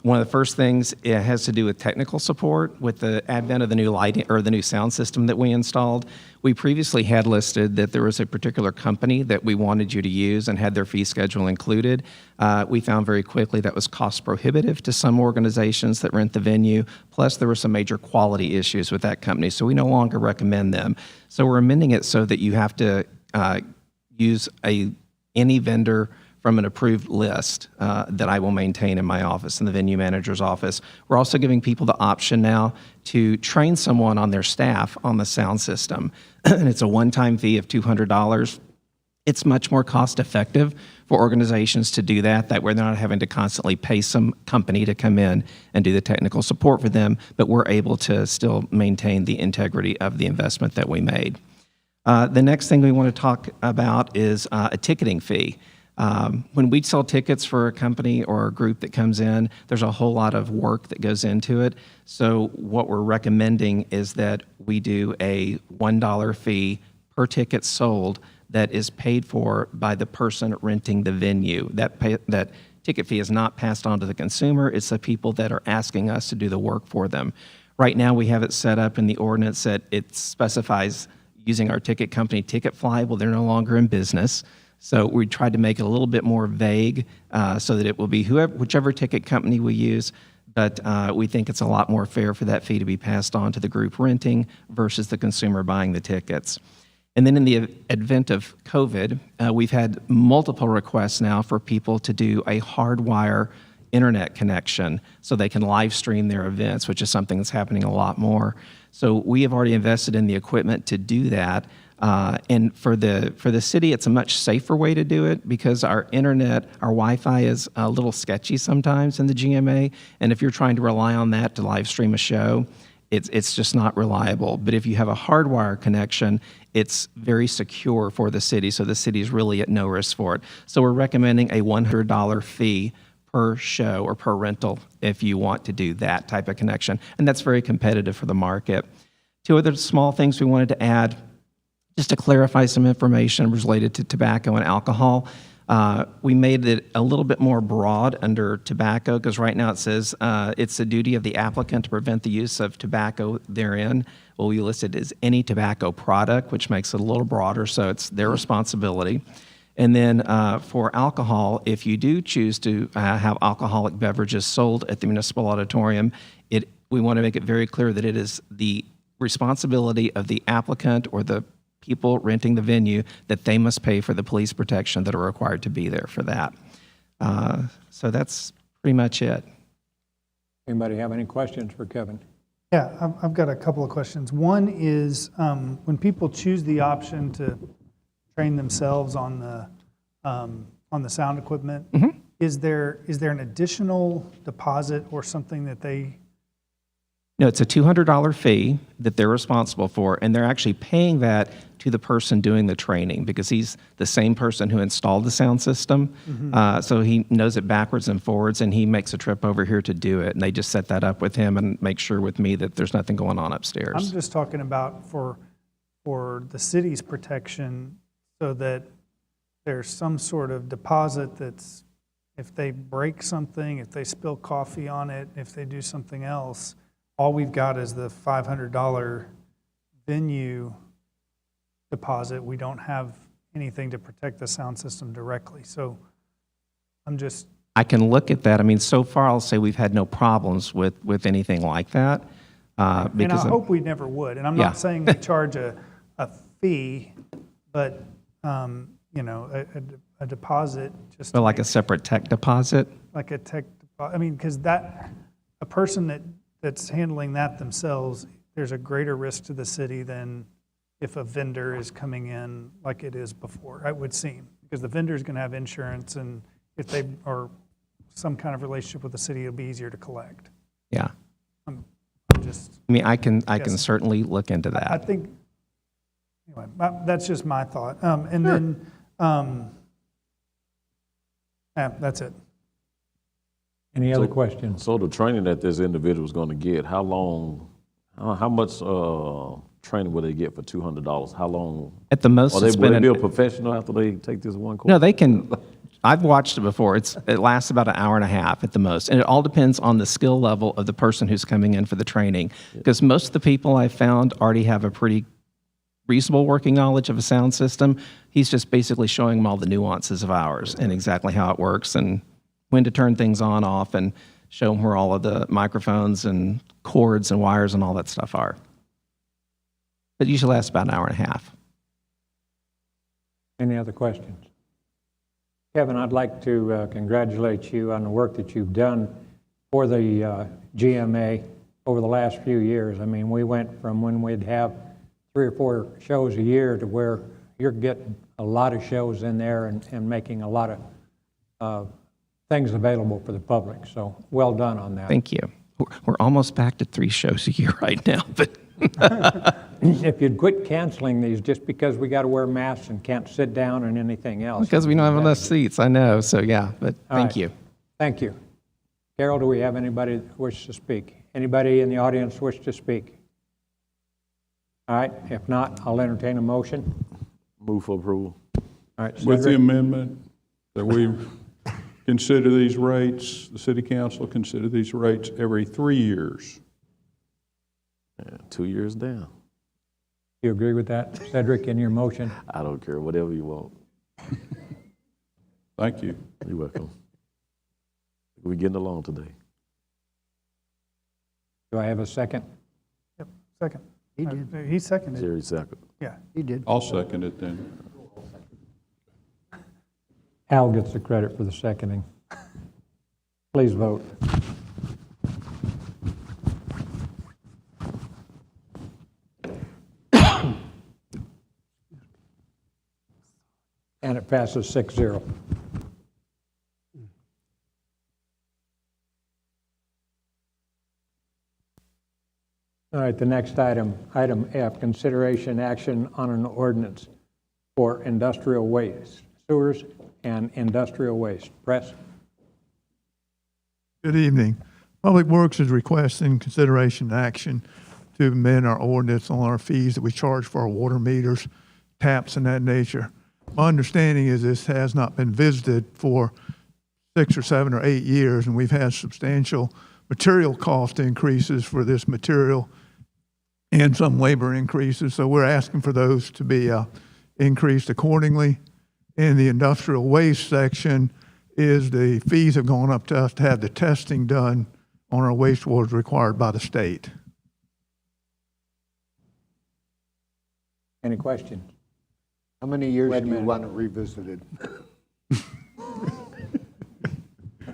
One of the first things, it has to do with technical support. With the advent of the new lighting or the new sound system that we installed, we previously had listed that there was a particular company that we wanted you to use and had their fee schedule included. We found very quickly that was cost prohibitive to some organizations that rent the venue. Plus, there were some major quality issues with that company, so we no longer recommend them. So we're amending it so that you have to use any vendor from an approved list that I will maintain in my office, in the venue manager's office. We're also giving people the option now to train someone on their staff on the sound system. And it's a one-time fee of $200. It's much more cost-effective for organizations to do that. That way they're not having to constantly pay some company to come in and do the technical support for them, but we're able to still maintain the integrity of the investment that we made. The next thing we want to talk about is a ticketing fee. When we sell tickets for a company or a group that comes in, there's a whole lot of work that goes into it. So what we're recommending is that we do a $1 fee per ticket sold that is paid for by the person renting the venue. That ticket fee is not passed on to the consumer. It's the people that are asking us to do the work for them. Right now, we have it set up in the ordinance that it specifies using our ticket company, Ticketfly. Well, they're no longer in business. So we tried to make it a little bit more vague so that it will be whichever ticket company we use, but we think it's a lot more fair for that fee to be passed on to the group renting versus the consumer buying the tickets. And then in the advent of COVID, we've had multiple requests now for people to do a hardwire internet connection so they can live stream their events, which is something that's happening a lot more. So we have already invested in the equipment to do that. And for the city, it's a much safer way to do it because our internet, our Wi-Fi is a little sketchy sometimes in the GMA. And if you're trying to rely on that to live stream a show, it's just not reliable. But if you have a hardwire connection, it's very secure for the city. So the city is really at no risk for it. So we're recommending a $100 fee per show or per rental if you want to do that type of connection. And that's very competitive for the market. Two other small things we wanted to add, just to clarify some information related to tobacco and alcohol. We made it a little bit more broad under tobacco because right now it says it's the duty of the applicant to prevent the use of tobacco therein. Well, we listed as any tobacco product, which makes it a little broader, so it's their responsibility. And then for alcohol, if you do choose to have alcoholic beverages sold at the municipal auditorium, we want to make it very clear that it is the responsibility of the applicant or the people renting the venue that they must pay for the police protection that are required to be there for that. So that's pretty much it. Anybody have any questions for Kevin? Yeah, I've got a couple of questions. One is when people choose the option to train themselves on the sound equipment, is there an additional deposit or something that they? No, it's a $200 fee that they're responsible for, and they're actually paying that to the person doing the training because he's the same person who installed the sound system. So he knows it backwards and forwards, and he makes a trip over here to do it. And they just set that up with him and make sure with me that there's nothing going on upstairs. I'm just talking about for the city's protection so that there's some sort of deposit that's, if they break something, if they spill coffee on it, if they do something else, all we've got is the $500 venue deposit. We don't have anything to protect the sound system directly. So I can look at that. I mean, so far I'll say we've had no problems with anything like that. And I hope we never would. And I'm not saying we charge a fee, but a deposit just. But like a separate tech deposit? Like a tech deposit. I mean, because a person that's handling that themselves, there's a greater risk to the city than if a vendor is coming in like it is before, it would seem. Because the vendor is going to have insurance, and if they are some kind of relationship with the city, it'll be easier to collect. Yeah. I'm just. I mean, I can certainly look into that. I think, anyway, that's just my thought. And then, that's it. Any other questions? So the training that this individual is going to get, how much training will they get for $200? How long? At the most, will they be a professional after they take this one course? No, they can. I've watched it before. It lasts about an hour and a half at the most. And it all depends on the skill level of the person who's coming in for the training. Because most of the people I've found already have a pretty reasonable working knowledge of a sound system. He's just basically showing them all the nuances of ours and exactly how it works and when to turn things on, off, and show them where all of the microphones and cords and wires and all that stuff are. But it usually lasts about an hour and a half. Any other questions? Kevin, I'd like to congratulate you on the work that you've done for the GMA over the last few years. I mean, we went from when we'd have 3 or 4 shows a year to where you're getting a lot of shows in there and making a lot of things available for the public. So well done on that. Thank you. We're almost back to 3 shows a year right now, but If you'd quit canceling these just because we got to wear masks and can't sit down and anything else. Because we don't have enough seats, I know, so yeah, but All thank right. you. Thank you. Carol, do we have anybody that wishes to speak? Anybody in the audience wish to speak? All right, if not, I'll entertain a motion. Move for approval. All right, With the Cedric? amendment that we consider these rates, the city council consider these rates every 3 years. Yeah, 2 years down. You agree with that, Cedric, in your motion? I don't care, whatever you want. Thank you. You're welcome. We're getting along today. Do I have a second? Yep, second. He did. He seconded. Jerry second. Yeah. He did. I'll second it then. Al gets the credit for the seconding. Please vote. And it passes 6-0. All right, the next item, item F, consideration action on an ordinance for industrial waste, sewers and industrial waste. Press? Good evening. Public Works is requesting consideration action to amend our ordinance on our fees that we charge for our water meters, taps, and that nature. My understanding is this has not been visited for 6 or 7 or 8 years, and we've had substantial material cost increases for this material and some labor increases. So we're asking for those to be increased accordingly. In the industrial waste section is the fees have gone up to us to have the testing done on our wastewater required by the state. Any questions? How many years Wait a do you minute. want it revisited?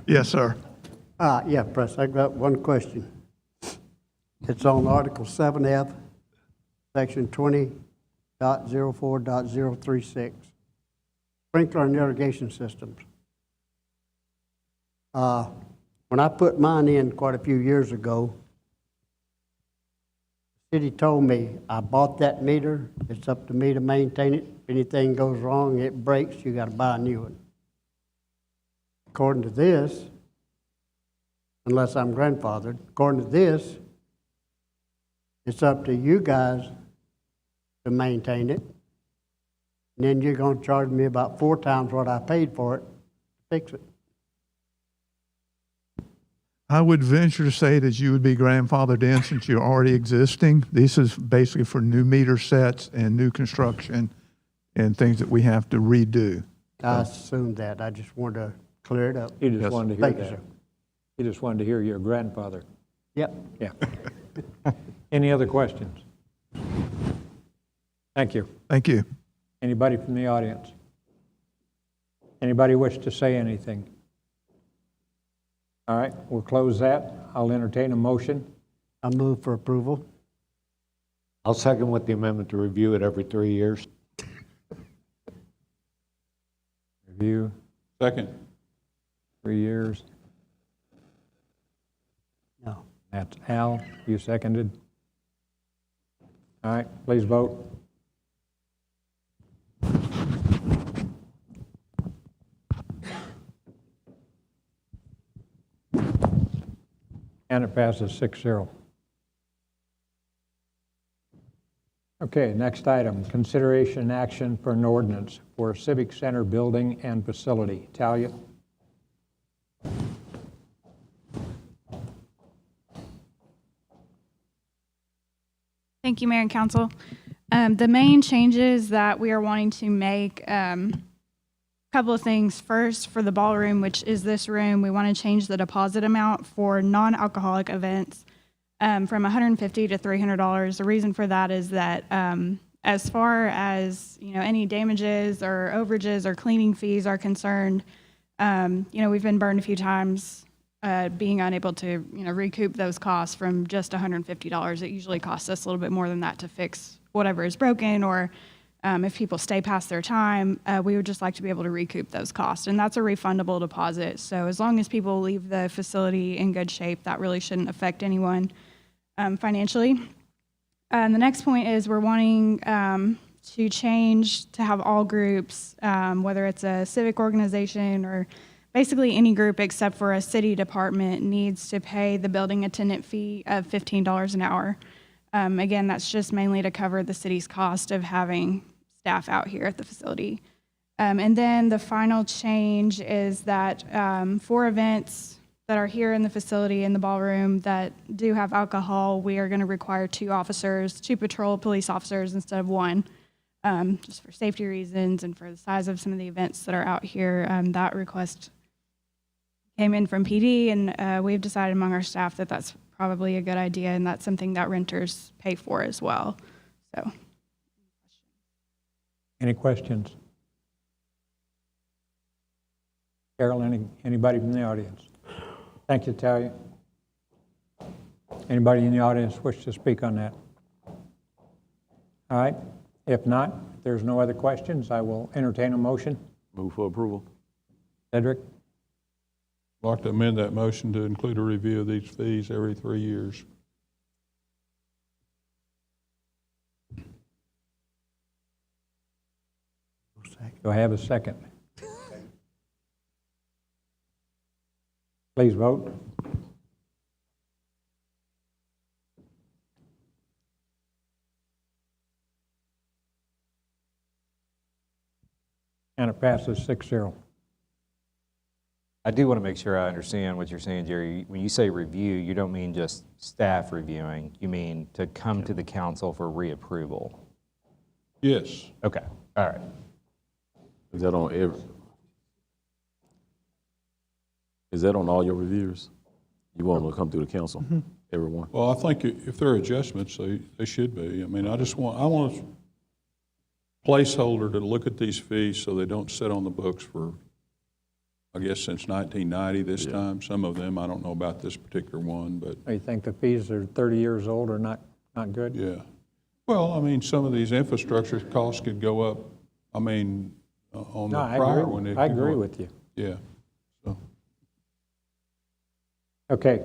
Yes, sir. Yeah, Press, I got one question. It's on Article 7F, Section 20.04.036, sprinkler and irrigation systems. When I put mine in quite a few years ago, the city told me, I bought that meter, it's up to me to maintain it. If anything goes wrong, it breaks, you got to buy a new one. According to this, unless I'm grandfathered, according to this, it's up to you guys to maintain it. And then you're going to charge me about 4 times what I paid for it to fix it. I would venture to say that you would be grandfathered in since you're already existing. This is basically for new meter sets and new construction and things that we have to redo. I assumed that. I just wanted to clear it up. You just Yes. wanted to hear Thank you, that. sir. You just wanted to hear your grandfather. Yep. Yeah. Any other questions? Thank you. Thank you. Anybody from the audience? Anybody wish to say anything? All right, we'll close that. I'll entertain a motion. I move for approval. I'll second with the amendment to review it every 3 years. Review, Second. 3 years. No. That's Al, you seconded. All right, please vote. And it passes 6-0. Okay, next item, consideration and action for an ordinance for a civic center building and facility. Talia? Thank you, Mayor and Council. The main changes that we are wanting to make, couple of things. First, for the ballroom, which is this room, we want to change the deposit amount for non-alcoholic events from $150 to $300. The reason for that is that as far as any damages or overages or cleaning fees are concerned, we've been burned a few times being unable to recoup those costs from just $150. It usually costs us a little bit more than that to fix whatever is broken, or if people stay past their time, we would just like to be able to recoup those costs. And that's a refundable deposit. So as long as people leave the facility in good shape, that really shouldn't affect anyone financially. And the next point is we're wanting to change to have all groups, whether it's a civic organization or basically any group except for a city department, needs to pay the building attendant fee of $15 an hour. Again, that's just mainly to cover the city's cost of having staff out here at the facility. And then the final change is that for events that are here in the facility, in the ballroom, that do have alcohol, we are going to require 2 officers, 2 patrol police officers instead of 1, just for safety reasons and for the size of some of the events that are out here. That request came in from PD, and we've decided among our staff that that's probably a good idea, and that's something that renters pay for as well. So, Any questions? Carol, anybody from the audience? Thank you, Talia. Anybody in the audience wish to speak on that? All right. If not, if there's no other questions, I will entertain a motion. Move for approval. Cedric? I'd like to amend that motion to include a review of these fees every 3 years. Do I have a second? Please vote. And it passes 6-0. I do want to make sure I understand what you're saying, Jerry. When you say review, you don't mean just staff reviewing. You mean to come to the council for reapproval. Yes. Okay. All right. Is that on every? Is that on all your reviews? You want them to come through the council, everyone? Well, I think if there are adjustments, they should be. I mean, I want a placeholder to look at these fees so they don't sit on the books for, I guess, since 1990 this time. Some of them, I don't know about this particular one, but. You think the fees are 30 years old or not good? Yeah. Well, I mean, some of these infrastructure costs could go up, I mean, on the prior one. I agree with you. Yeah. Okay.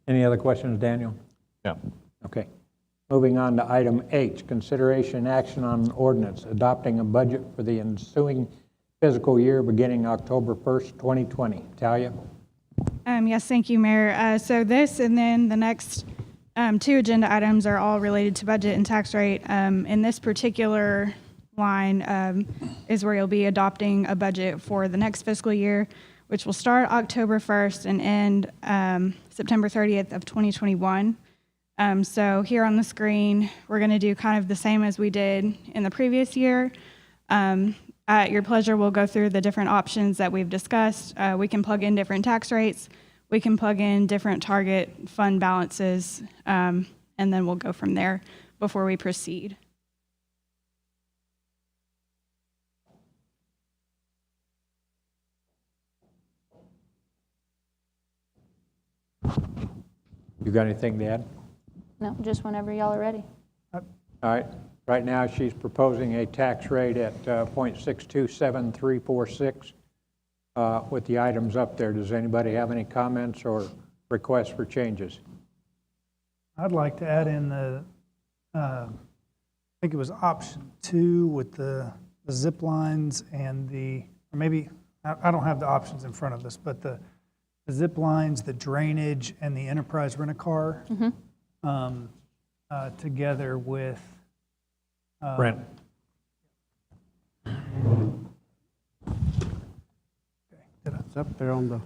Any other questions, Daniel? No. Okay. Moving on to item H, consideration action on an ordinance adopting a budget for the ensuing fiscal year beginning October 1st, 2020. Talia? yes, thank you, Mayor. So this and then the next 2 agenda items are all related to budget and tax rate. In this particular line is where you'll be adopting a budget for the next fiscal year, which will start October 1st and end September 30th of 2021. So here on the screen, we're going to do kind of the same as we did in the previous year. At your pleasure, we'll go through the different options that we've discussed. We can plug in different tax rates. We can plug in different target fund balances, and then we'll go from there before we proceed. You got anything to add? No, just whenever y'all are ready. All right. Right now, she's proposing a tax rate at .627346 with the items up there. Does anybody have any comments or requests for changes? I'd like to add in the, I think it was option 2 with the zip lines and or maybe, I don't have the options in front of us, but the zip lines, the drainage, and the enterprise rent-a-car together with Brent. It's up there on the.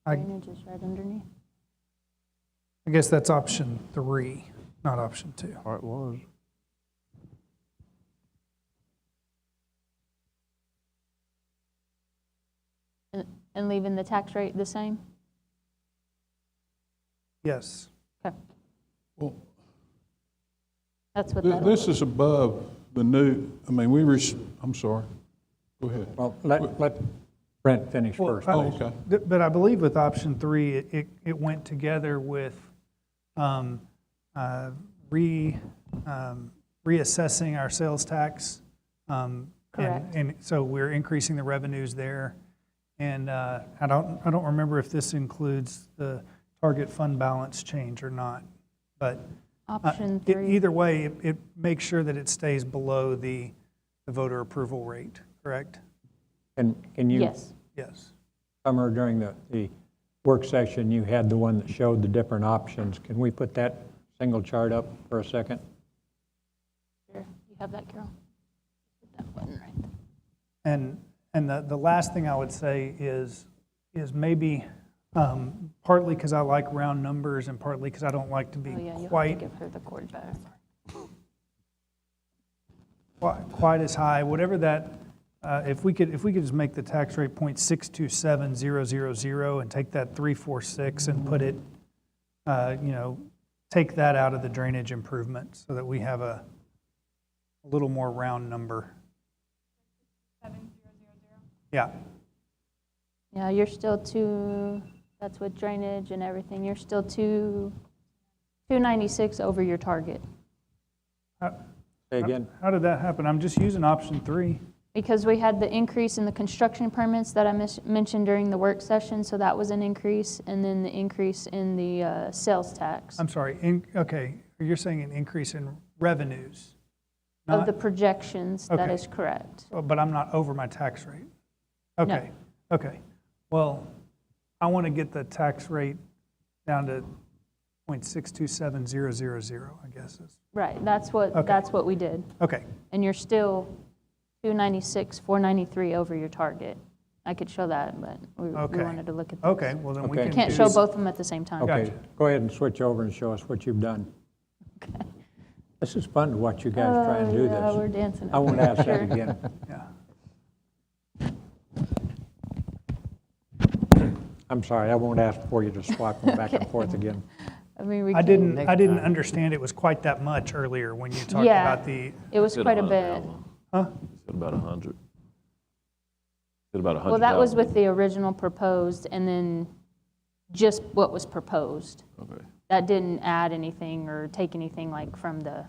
Drainage is right underneath. I guess that's option 3, not option 2. Or it was. And leaving the tax rate the same? Yes. Okay. Well, that's what that this is above the new, I mean, I'm sorry. Go ahead. Well, let Brent finish first. Okay. But I believe with option 3, it went together with reassessing our sales tax. Correct. And so we're increasing the revenues there. And I don't remember if this includes the target fund balance change or not. But Option 3. Either way, it makes sure that it stays below the voter approval rate, correct? Can you? Yes. Yes. Summer, during the work session, you had the one that showed the different options. Can we put that single chart up for a second? Sure. You have that, Carol? Hit that button right there. And the last thing I would say is maybe partly because I like round numbers and partly because I don't like to be Oh, yeah, you'll quite have to give her the cord back. quite as high. Whatever that, if we could just make the tax rate 0.627000 and take that 346 and put it, take that out of the drainage improvement so that we have a little more round number. 7000. Yeah. Yeah, you're still that's with drainage and everything, you're still 296 over your target. Say again? How did that happen? I'm just using option 3. Because we had the increase in the construction permits that I mentioned during the work session, so that was an increase, and then the increase in the sales tax. I'm sorry, okay, you're saying an increase in revenues? Of the projections, that Okay. is correct. But I'm not over my tax rate? Okay, okay. Well, I want to get the tax rate down to 0.627000, I guess. Right, that's what we did. Okay. And you're still 296, 493 over your target. I could show that, but we wanted to look at this. Okay, well then we can Can't do show this. both of them at the same time. Okay, go ahead and switch over and show us what you've done. Okay. This is fun to watch you guys try and do yeah, this. we're dancing. I won't ask Sure. that again. Yeah. I'm sorry, I won't ask for you to swap them back and forth again. I mean, we I can- didn't understand it was quite that much earlier when you talked Yeah, about the. it was quite a bit. Huh? Said about 100. Said about 100. Well, that was with the original proposed, and then just what was proposed. Okay. That didn't add anything or take anything like from the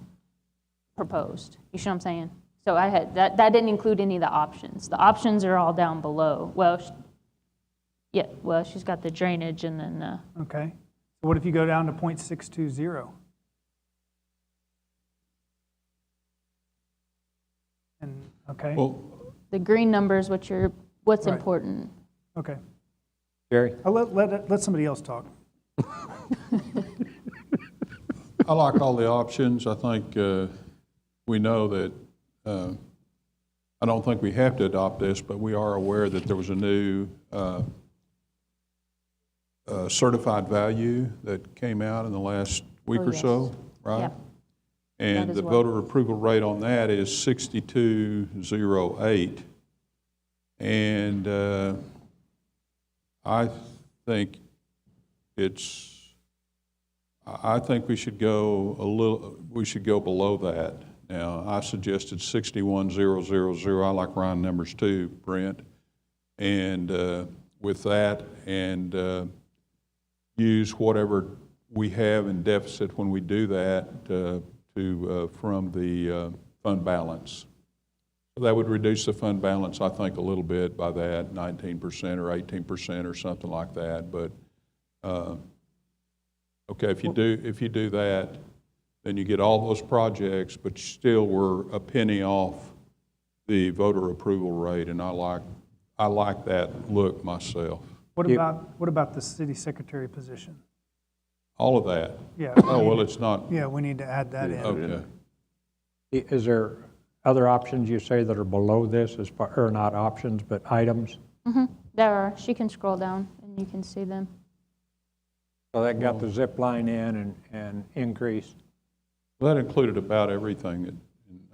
proposed. You see what I'm saying? So I had, that didn't include any of the options. The options are all down below. Well, she's got the drainage and then, Okay. So what if you go down to 0.620? And, okay, Well, the green numbers, what's Right. important. okay. Jerry? I'll let somebody else talk. I like all the options. I think we know that, I don't think we have to adopt this, but we are aware that there was a new certified value that came out in the last week Oh, or yes. so, right? Yep. And That as the well. voter approval rate on that is 6208. And I think we should go below that. Now, I suggested 61000. I like round numbers too, Brent. And with that, and use whatever we have in deficit when we do that from the fund balance. So that would reduce the fund balance, I think, a little bit by that, 19% or 18% or something like that. But okay, if you do that, then you get all those projects, but still we're a penny off the voter approval rate, and I like that look myself. What about the city secretary position? All of that. Yeah. Oh, well, it's not. Yeah, we need to add that in. Okay. Is there other options you say that are below this, or not options, but items? There are. She can scroll down and you can see them. So that got the zip line in and increase? Well, that included about everything.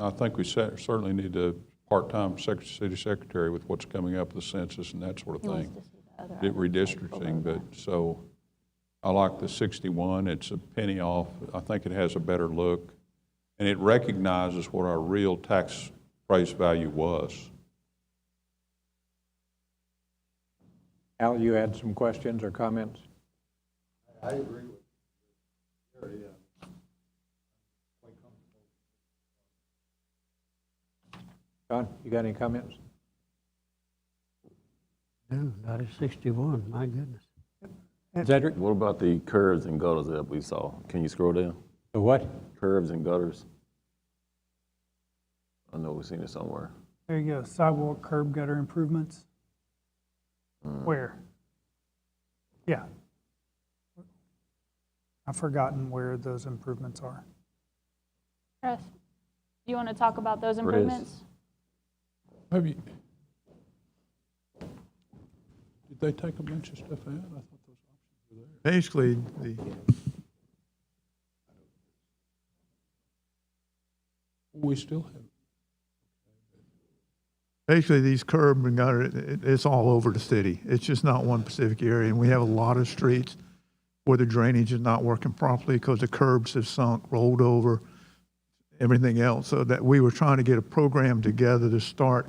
I think we certainly need a part-time city secretary with what's coming up with the census and that sort of thing. Redistricting, but so I like the 61. It's a penny off. I think it has a better look, and it recognizes what our real tax price value was. Al, you had some questions or comments? I agree with Jerry. John, you got any comments? No, not at 61, my goodness. Cedric? What about the curves and gutters that we saw? Can you scroll down? The what? Curbs and gutters. I know we've seen it somewhere. There you go, sidewalk, curb, gutter improvements. Where? Yeah. I've forgotten where those improvements are. Chris, you want to talk about those improvements? Have you, did they take a bunch of stuff out? I thought those options were there. Basically, We still have. basically these curb and gutter, it's all over the city. It's just not one specific area. And we have a lot of streets where the drainage is not working properly because the curbs have sunk, rolled over, everything else. So that we were trying to get a program together to start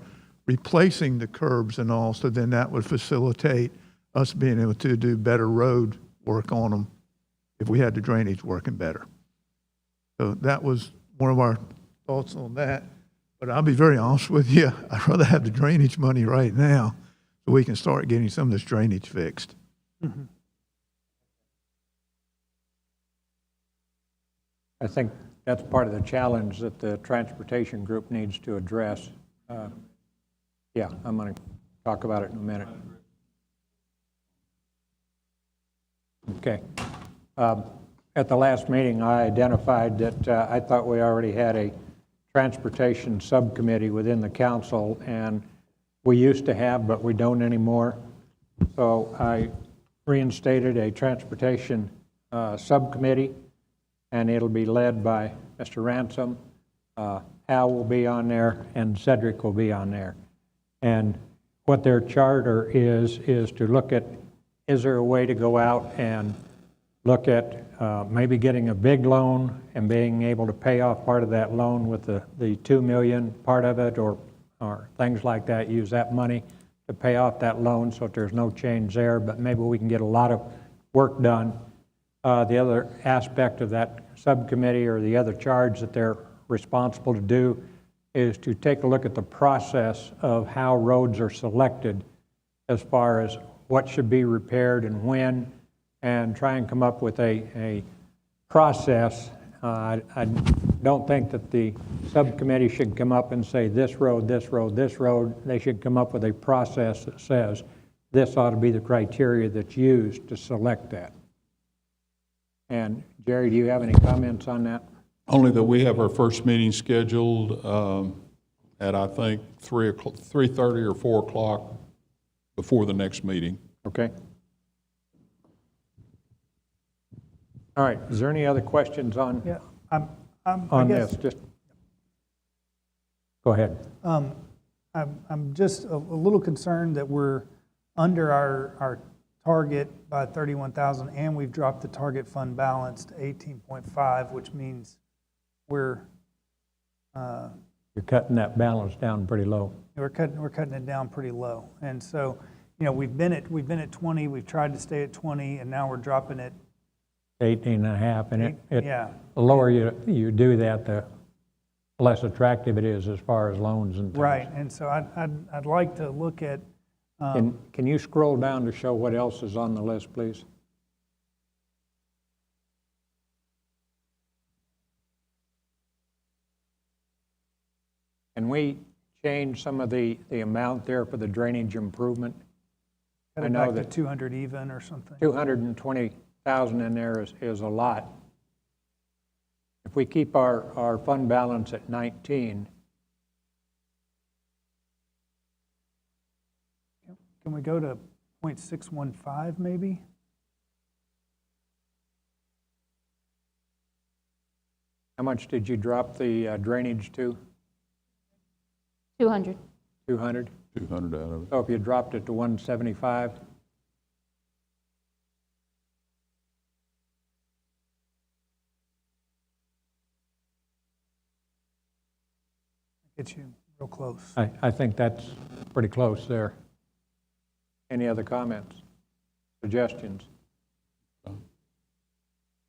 replacing the curbs and all, so then that would facilitate us being able to do better road work on them if we had the drainage working better. So that was one of our thoughts on that. But I'll be very honest with you, I'd rather have the drainage money right now so we can start getting some of this drainage fixed. I think that's part of the challenge that the transportation group needs to address. Yeah, I'm going to talk about it in a minute. Okay. At the last meeting, I identified that I thought we already had a transportation subcommittee within the council, and we used to have, but we don't anymore. So I reinstated a transportation subcommittee, and it'll be led by Mr. Ransom. Al will be on there, and Cedric will be on there. And what their charter is to look at, is there a way to go out and look at maybe getting a big loan and being able to pay off part of that loan with the $2 million part of it, or things like that, use that money to pay off that loan so that there's no change there, but maybe we can get a lot of work done. The other aspect of that subcommittee, or the other charge that they're responsible to do, is to take a look at the process of how roads are selected as far as what should be repaired and when, and try and come up with a process. I don't think that the subcommittee should come up and say this road, this road, this road. They should come up with a process that says this ought to be the criteria that's used to select that. And Jerry, do you have any comments on that? Only that we have our first meeting scheduled at, I think, 3:30 or 4 o'clock before the next meeting. Okay. All right, is there any other questions on, Yeah, on this? Just go ahead. I'm just a little concerned that we're under our target by 31,000, and we've dropped the target fund balance to 18.5, which means we're You're cutting that balance down pretty low. we're cutting it down pretty low. And so, you know, we've been at 20, we've tried to stay at 20, and now we're dropping it. 18.5, and Yeah. the lower you do that, the less attractive it is as far as loans and things. Right, and so I'd like to look at. Can you scroll down to show what else is on the list, please? Can we change some of the amount there for the drainage improvement? Cut I it know back to that 200 even or something. 220,000 in there is a lot. If we keep our fund balance at 19, Can we go to 0.615 maybe? how much did you drop the drainage to? 200. 200? 200 out of it. So if you dropped it to 175? Get you real close. I think that's pretty close there. Any other comments, suggestions?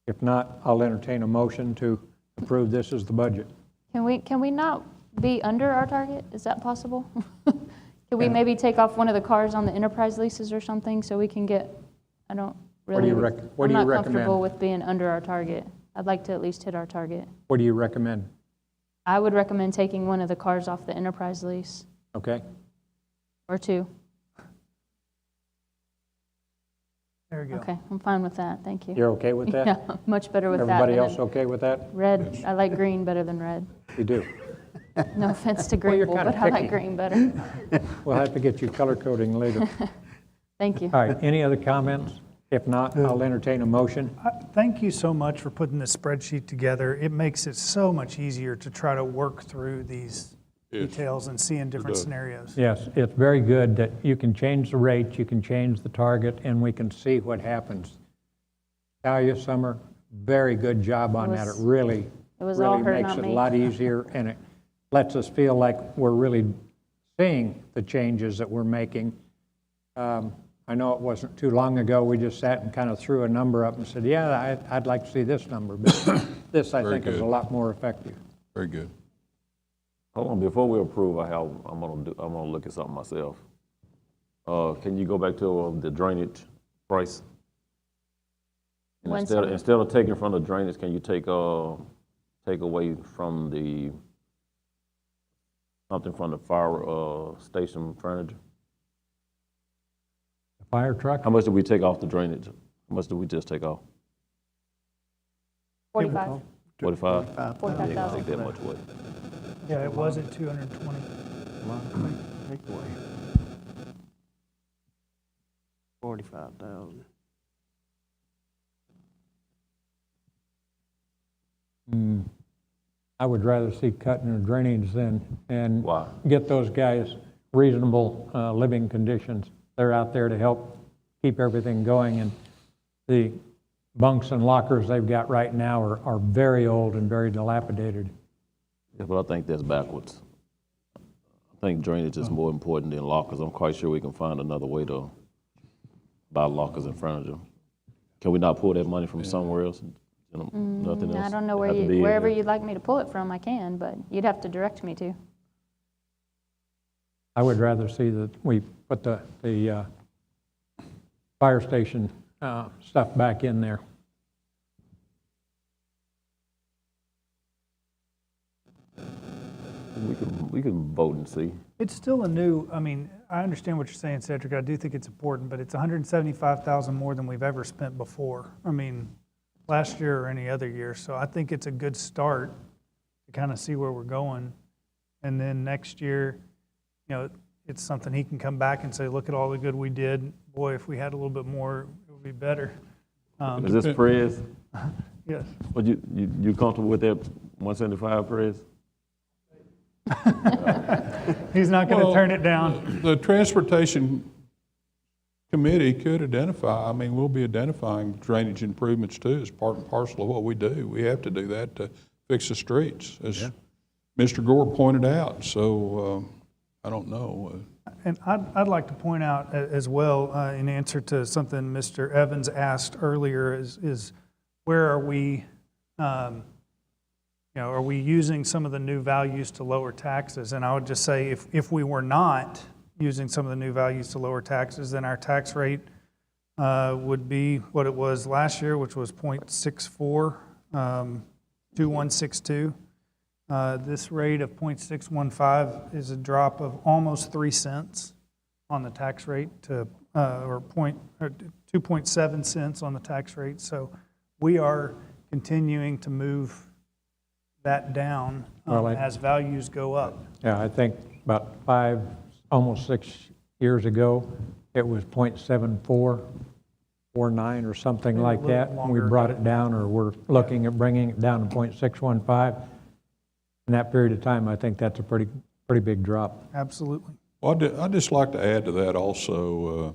If not, I'll entertain a motion to approve this as the budget. Can we not be under our target? Is that possible? Can we maybe take off one of the cars on the enterprise leases or something so we can get, I don't really, What do you I'm not recommend? comfortable with being under our target. I'd like to at least hit our target. What do you recommend? I would recommend taking one of the cars off the enterprise lease, Okay? or two. There you go. Okay, I'm fine with that, thank you. You're okay with that? Yeah, much better with that. Everybody than else okay with that? Red, I like green better than red. You do? No offense to Well, you're Greenville, kinda but I like picky. green better. We'll have to get you color coding later. Thank you. All right, any other comments? If not, I'll entertain a motion. Thank you so much for putting this spreadsheet together. It makes it so much easier to try to work through these details and seeing different does. scenarios. Yes, it's very good that you can change the rate, you can change the target, and we can see what happens. Talia, Summer, very good job on that. It really, it was all her, makes not it a me. lot easier, and it lets us feel like we're really seeing the changes that we're making. I know it wasn't too long ago, we just sat and kind of threw a number up and said, yeah, I'd like to see this number, but this, I Very think, is a good. lot more effective. Very good. Hold on, before we approve, I'm gonna look at something myself. Can you go back to the drainage price? And One instead second. of taking from the drainage, can you take away from the, something from the fire station furniture? The fire truck? How much did we take off the drainage? How much did we just take off? 45. 45? 45,000. Yeah, take that much away. Yeah, it was at 220. Take away. 45,000. I would rather see cutting the drainage than, and get those guys reasonable living conditions. They're out there to help keep everything going, and the bunks and lockers they've got right now are very old and very dilapidated. Yeah, but I think that's backwards. I think drainage is more important than lockers. I'm quite sure we can find another way to buy lockers and furniture. Can we not pull that money from somewhere else? Nothing else? I don't know Have to be in wherever there? you'd like me to pull it from, I can, but you'd have to direct me to. I would rather see that we put the fire station stuff back in there. We can vote and see. It's still a new, I mean, I understand what you're saying, Cedric. I do think it's important, but it's 175,000 more than we've ever spent before. I mean, last year or any other year. So I think it's a good start to kind of see where we're going. And then next year, you know, it's something he can come back and say, look at all the good we did. Boy, if we had a little bit more, it would be better. Is this Perez? Yes. But you comfortable with that 175, Perez? He's not going to Well, turn it down. The Transportation Committee could identify, I mean, we'll be identifying drainage improvements too as part and parcel of what we do. We have to do that to fix the streets, as Mr. Gore pointed out. So I don't know. And I'd like to point out as well, in answer to something Mr. Evans asked earlier, is where are we, you know, are we using some of the new values to lower taxes? And I would just say if we were not using some of the new values to lower taxes, then our tax rate would be what it was last year, which was 0.64, 2162. This rate of 0.615 is a drop of almost 3 cents on the tax rate to, or 2.7 cents on the tax rate. So we are continuing to move that down as values go up. Yeah, I think about almost 6 years ago, it was 0.7449 or something Maybe a like little that. And we longer brought ago. it down, or we're looking at bringing it down to 0.615. In that period of time, I think that's a pretty big drop. Absolutely. Well, I'd just like to add to that also,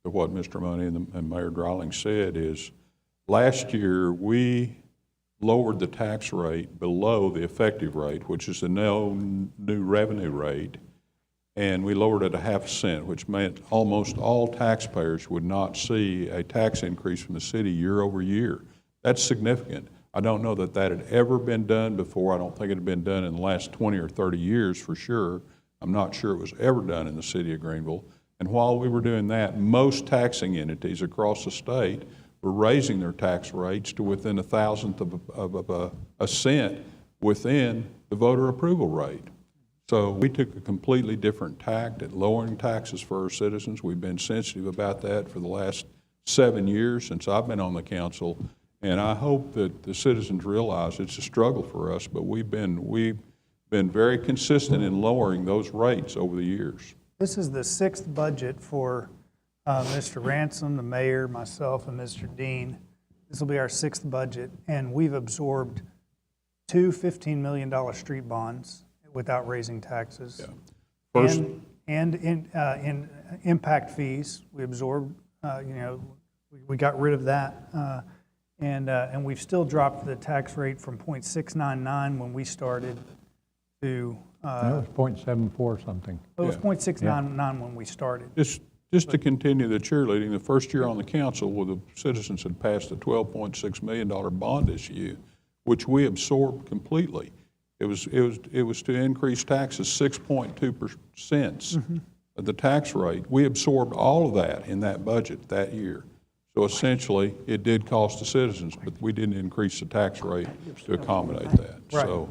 to what Mr. Money and Mayor Dreiling said, is last year we lowered the tax rate below the effective rate, which is the new revenue rate, and we lowered it 0.5 cent, which meant almost all taxpayers would not see a tax increase from the city year over year. That's significant. I don't know that that had ever been done before. I don't think it had been done in the last 20 or 30 years for sure. I'm not sure it was ever done in the city of Greenville. And while we were doing that, most taxing entities across the state were raising their tax rates to within a thousandth of a cent within the voter approval rate. So we took a completely different tact at lowering taxes for our citizens. We've been sensitive about that for the last 7 years since I've been on the council, and I hope that the citizens realize it's a struggle for us, but we've been very consistent in lowering those rates over the years. This is the 6th budget for Mr. Ransom, the mayor, myself, and Mr. Dean. This will be our 6th budget, and we've absorbed 2 $15 million street bonds without raising taxes. Yeah. First, And in impact fees, we absorbed, we got rid of that. And we've still dropped the tax rate from 0.699 when we started to. That was 0.74 something. It was 0.699 when we started. Just to continue the cheerleading, the first year on the council, where the citizens had passed a $12.6 million bond issue, which we absorbed completely. It was to increase taxes 6.2% of the tax rate. We absorbed all of that in that budget that year. So essentially, it did cost the citizens, but we didn't increase the tax rate to accommodate that. Right. So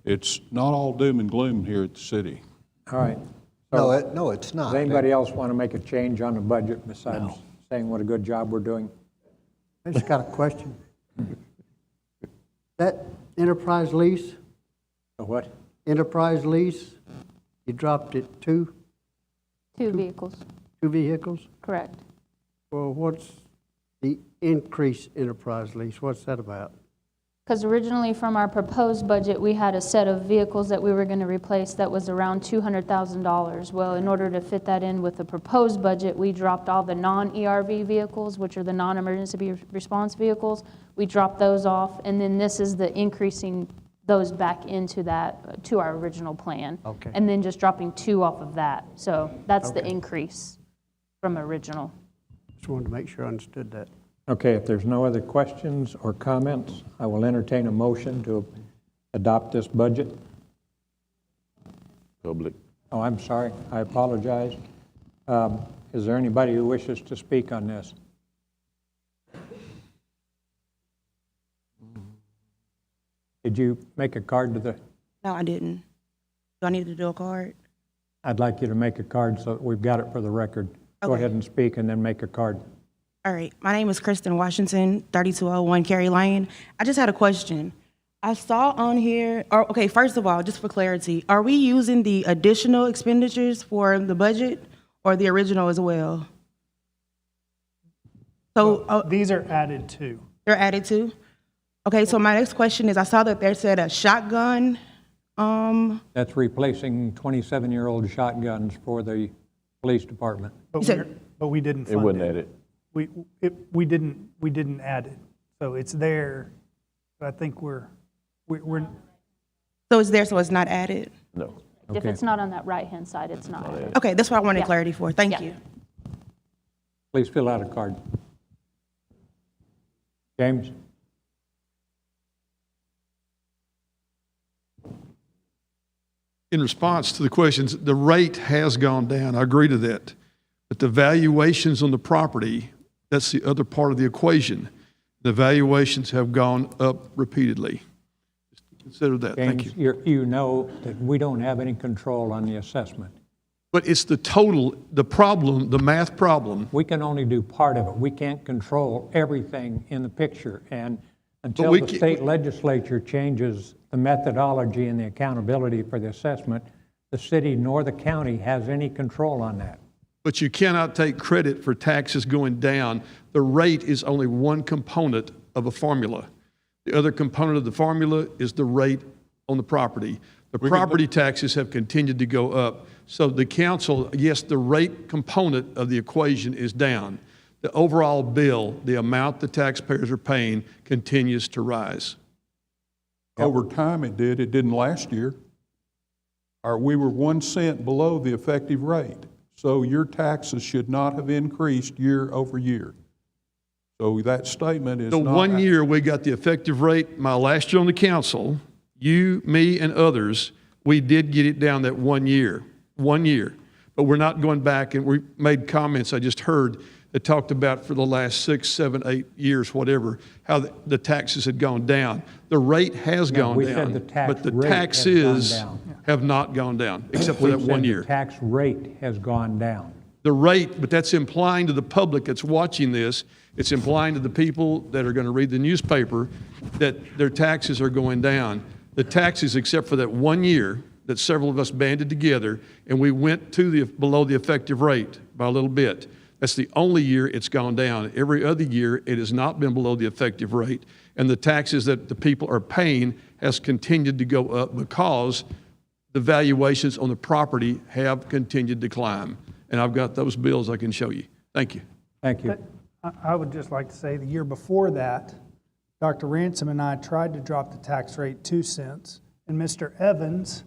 it's not all doom and gloom here at the city. All right. No, it's not. Does anybody else want to make a change on the budget besides saying what a good job we're doing? I just got a question. That enterprise lease, A what? enterprise lease, you dropped it to 2 vehicles, 2 vehicles? correct. Well, what's the increased enterprise lease? What's that about? Because originally from our proposed budget, we had a set of vehicles that we were going to replace that was around $200,000. Well, in order to fit that in with the proposed budget, we dropped all the non-ERV vehicles, which are the non-emergency response vehicles. We dropped those off, and then this is the increasing those back into that, to our original plan. Okay. And then just dropping 2 off of that. So that's the increase from original. Just wanted to make sure I understood that. Okay, if there's no other questions or comments, I will entertain a motion to adopt this budget. Public. Oh, I'm sorry, I apologize. Is there anybody who wishes to speak on this? Did you make a card to the, No, I didn't. Do I need to do a card? I'd like you to make a card so that we've got it for the record. Go Okay. ahead and speak and then make a card. All right. My name is Kristen Washington, 3201 Cary Lane. I just had a question. I saw on here, okay, first of all, just for clarity, are we using the additional expenditures for the budget or the original as well? So These are added to. they're added to? Okay, so my next question is, I saw that there said a shotgun. That's replacing 27-year-old shotguns for the police department. But we didn't It fund wasn't it. added. We didn't add it. So it's there, but I think we're, So it's there, so it's not added? No. If it's not on that right-hand side, it's not. Okay, that's what I wanted Yeah. clarity for. Thank you. Please fill out a card. James? In response to the questions, the rate has gone down. I agree to that. But the valuations on the property, that's the other part of the equation. The valuations have gone up repeatedly. Just consider that. Thank you. James, you know that we don't have any control on the assessment. But it's the total, the problem, the math problem. We can only do part of it. We can't control everything in the picture. And until we the can- state legislature changes the methodology and the accountability for the assessment, the city nor the county has any control on that. But you cannot take credit for taxes going down. The rate is only one component of a formula. The other component of the formula is the rate on the property. The property taxes have continued to go up. So the council, yes, the rate component of the equation is down. The overall bill, the amount the taxpayers are paying, continues to rise. Over time it did. It didn't last year. We were 1 cent below the effective rate. So your taxes should not have increased year over year. So that statement is The not. 1 year we got the effective rate, my last year on the council, you, me, and others, we did get it down that 1 year. 1 year. But we're not going back, and we made comments I just heard that talked about for the last 6, 7, 8 years, whatever, how the taxes had gone down. The rate has gone we down, said the tax but the rate has taxes gone down. have not gone down, except for We that said 1 the year. tax rate has gone down. The rate, but that's implying to the public that's watching this, it's implying to the people that are going to read the newspaper that their taxes are going down. The taxes, except for that 1 year that several of us banded together, and we went to below the effective rate by a little bit. That's the only year it's gone down. Every other year, it has not been below the effective rate. And the taxes that the people are paying has continued to go up because the valuations on the property have continued to climb. And I've got those bills I can show you. Thank you. Thank you. I would just like to say the year before that, Dr. Ransom and I tried to drop the tax rate 2 cents, and Mr. Evans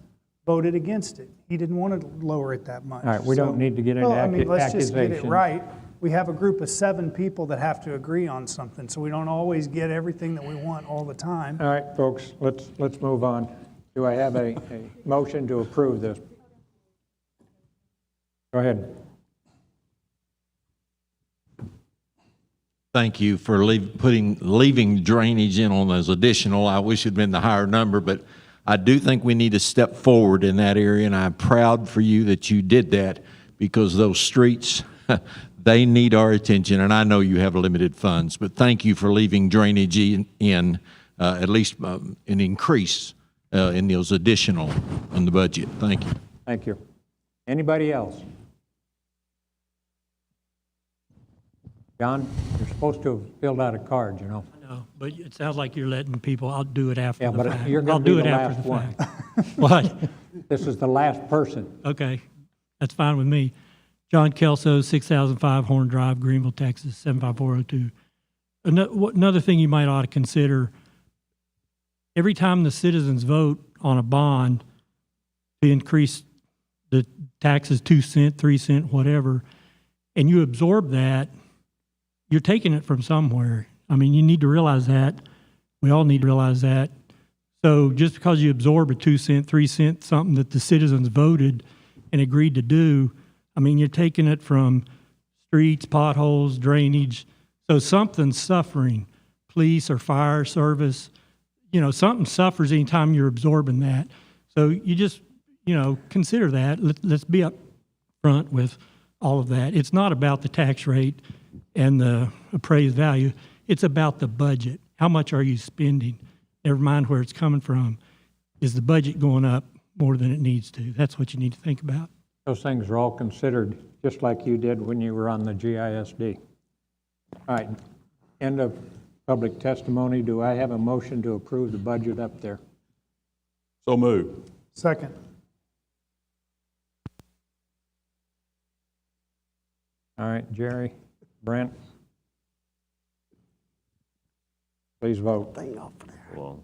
voted against it. He didn't want to lower it that much. All right, we don't need to get into let's just get it accusations. right. We have a group of 7 people that have to agree on something, so we don't always get everything that we want all the time. All right, folks, let's move on. Do I have a motion to approve this? Go ahead. Thank you for leaving drainage in on as additional. I wish it'd been the higher number, but I do think we need to step forward in that area, and I'm proud for you that you did that, because those streets, they need our attention, and I know you have limited funds, but thank you for leaving drainage in at least an increase in those additional in the budget. Thank you. Thank you. Anybody else? John, you're supposed to have filled out a card, you know. No, but it sounds like you're letting people, I'll do it after Yeah, the but fact. you're I'll going to do be it the after last the one. fact. What? This is the last person. Okay, that's fine with me. John Kelso, 6005 Horn Drive, Greenville, Texas, 75402. Another thing you might ought to consider, every time the citizens vote on a bond to increase the taxes 2 cents, 3 cents, whatever, and you absorb that, you're taking it from somewhere. I mean, you need to realize that. We all need to realize that. So just because you absorb a 2 cent, 3 cent, something that the citizens voted and agreed to do, I mean, you're taking it from streets, potholes, drainage. So something's suffering. Police or fire service, you know, something suffers anytime you're absorbing that. So you just, you know, consider that. Let's be up front with all of that. It's not about the tax rate and the appraised value. It's about the budget. How much are you spending? Never mind where it's coming from. Is the budget going up more than it needs to? That's what you need to think about. Those things are all considered, just like you did when you were on the GISD. All right, end of public testimony. Do I have a motion to approve the budget up there? So moved. Second. All right, Jerry, Brent, please vote. Well,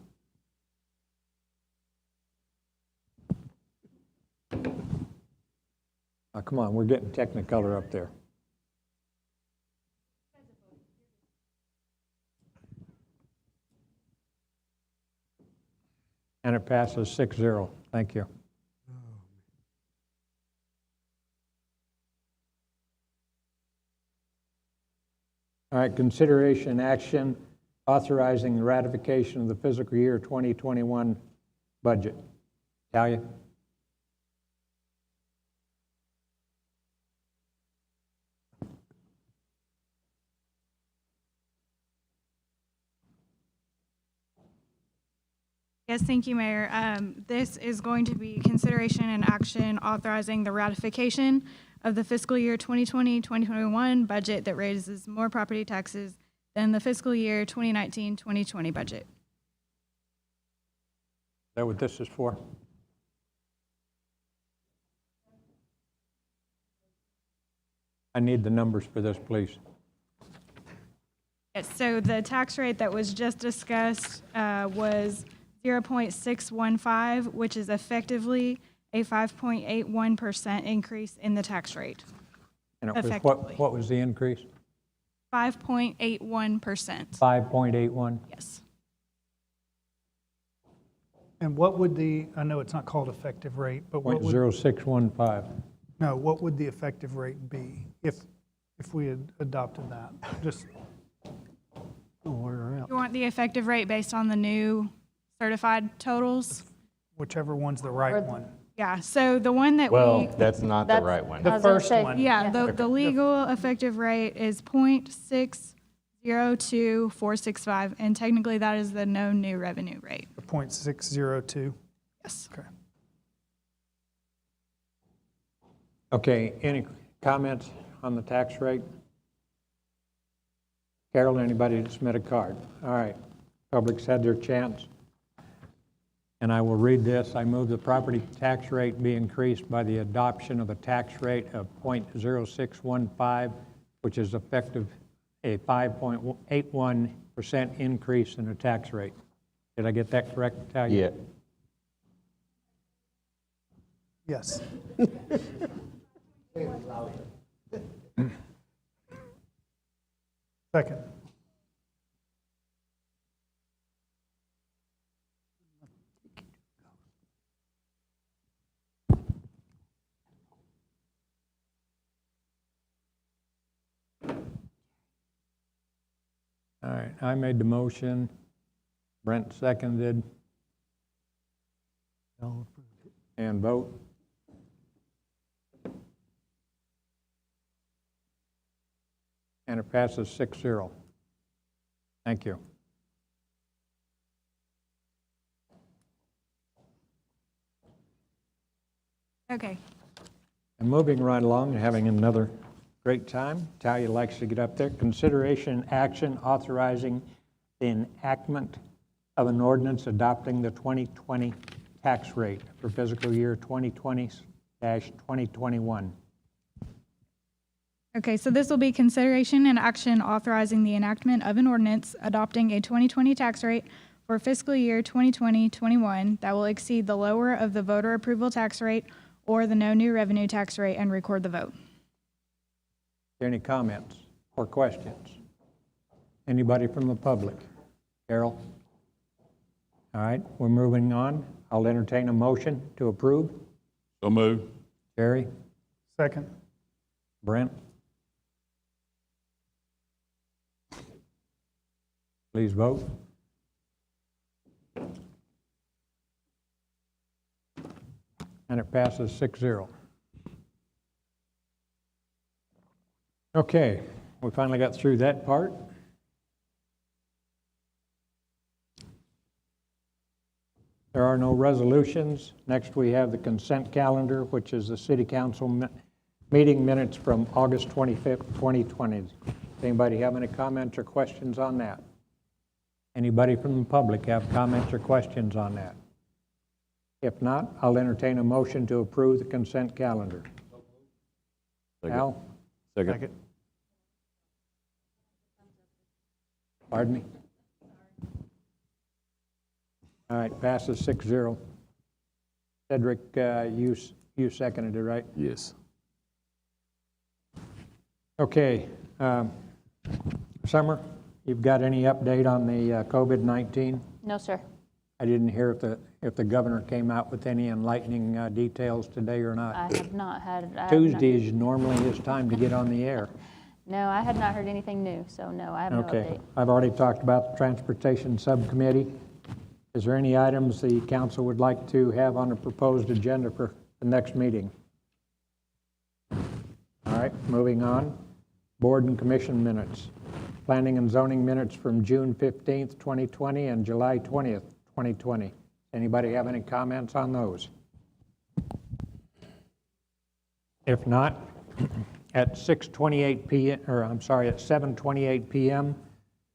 Oh, come on, we're getting Technicolor up there. And it passes 6-0. Thank you. All right, consideration action authorizing the ratification of the fiscal year 2021 budget. Talia? Yes, thank you, Mayor. This is going to be consideration and action authorizing the ratification of the fiscal year 2020-2021 budget that raises more property taxes than the fiscal year 2019-2020 budget. Is that what this is for? I need the numbers for this, please. Yes, so the tax rate that was just discussed was 0.615, which is effectively a 5.81% increase in the tax rate. And it was Effectively. what was the increase? 5.81%. 5.81? Yes. And what would I know it's not called effective rate, but what would, 0.0615. no, what would the effective rate be if if we had adopted that, just, You want the effective rate based on the new certified totals? whichever one's the right one. Yeah, so the one that Well, that's not the right one. The first one. Yeah, the legal effective rate is 0.602465, and technically that is the no new revenue rate. The .602. Yes. Okay. Okay, any comments on the tax rate? Carol, anybody to submit a card? All right, public's had their chance. And I will read this. I move the property tax rate be increased by the adoption of a tax rate of .0615, which is effective a 5.81% increase in the tax rate. Did I get that correct, Talia? Yeah. Yes. Second. All right, I made the motion. Brent seconded. And vote. And it passes 6-0. Thank you. Okay. And moving right along and having another great time. Talia likes to get up there. Consideration and action authorizing the enactment of an ordinance adopting the 2020 tax rate for fiscal year 2020-2021. Okay, so this will be consideration and action authorizing the enactment of an ordinance adopting a 2020 tax rate for fiscal year 2020-21 that will exceed the lower of the voter approval tax rate or the no new revenue tax rate and record the vote. Are there any comments or questions? Anybody from the public? Carol? All right, we're moving on. I'll entertain a motion to approve. So move. Jerry? Second. Brent? Please vote. And it passes 6-0. Okay, we finally got through that part. There are no resolutions. Next, we have the consent calendar, which is the city council meeting minutes from August 25th, 2020. Does anybody have any comments or questions on that? Anybody from the public have comments or questions on that? If not, I'll entertain a motion to approve the consent calendar. Second. Al? Second. Pardon me? All right, passes 6-0. Cedric, you seconded it, right? Yes. Okay. Summer, you've got any update on the COVID-19? No, sir. I didn't hear if the governor came out with any enlightening details today or not. I have not had. Tuesday is normally his time to get on the air. No, I had not heard anything new, so no, I have no Okay. update. I've already talked about the Transportation Subcommittee. Is there any items the council would like to have on the proposed agenda for the next meeting? All right, moving on. Board and commission minutes. Planning and zoning minutes from June 15th, 2020 and July 20th, 2020. Anybody have any comments on those? If not, at 6:28 p.m., or I'm sorry, at 7:28 p.m.,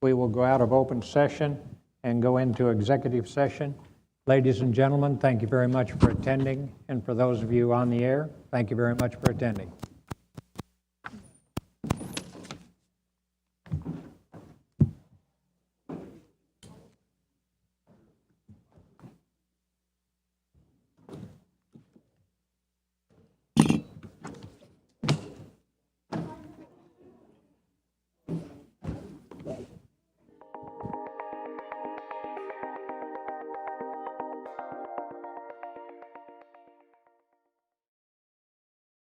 we will go out of open session and go into executive session. Ladies and gentlemen, thank you very much for attending, and for those of you on the air, thank you very much for attending.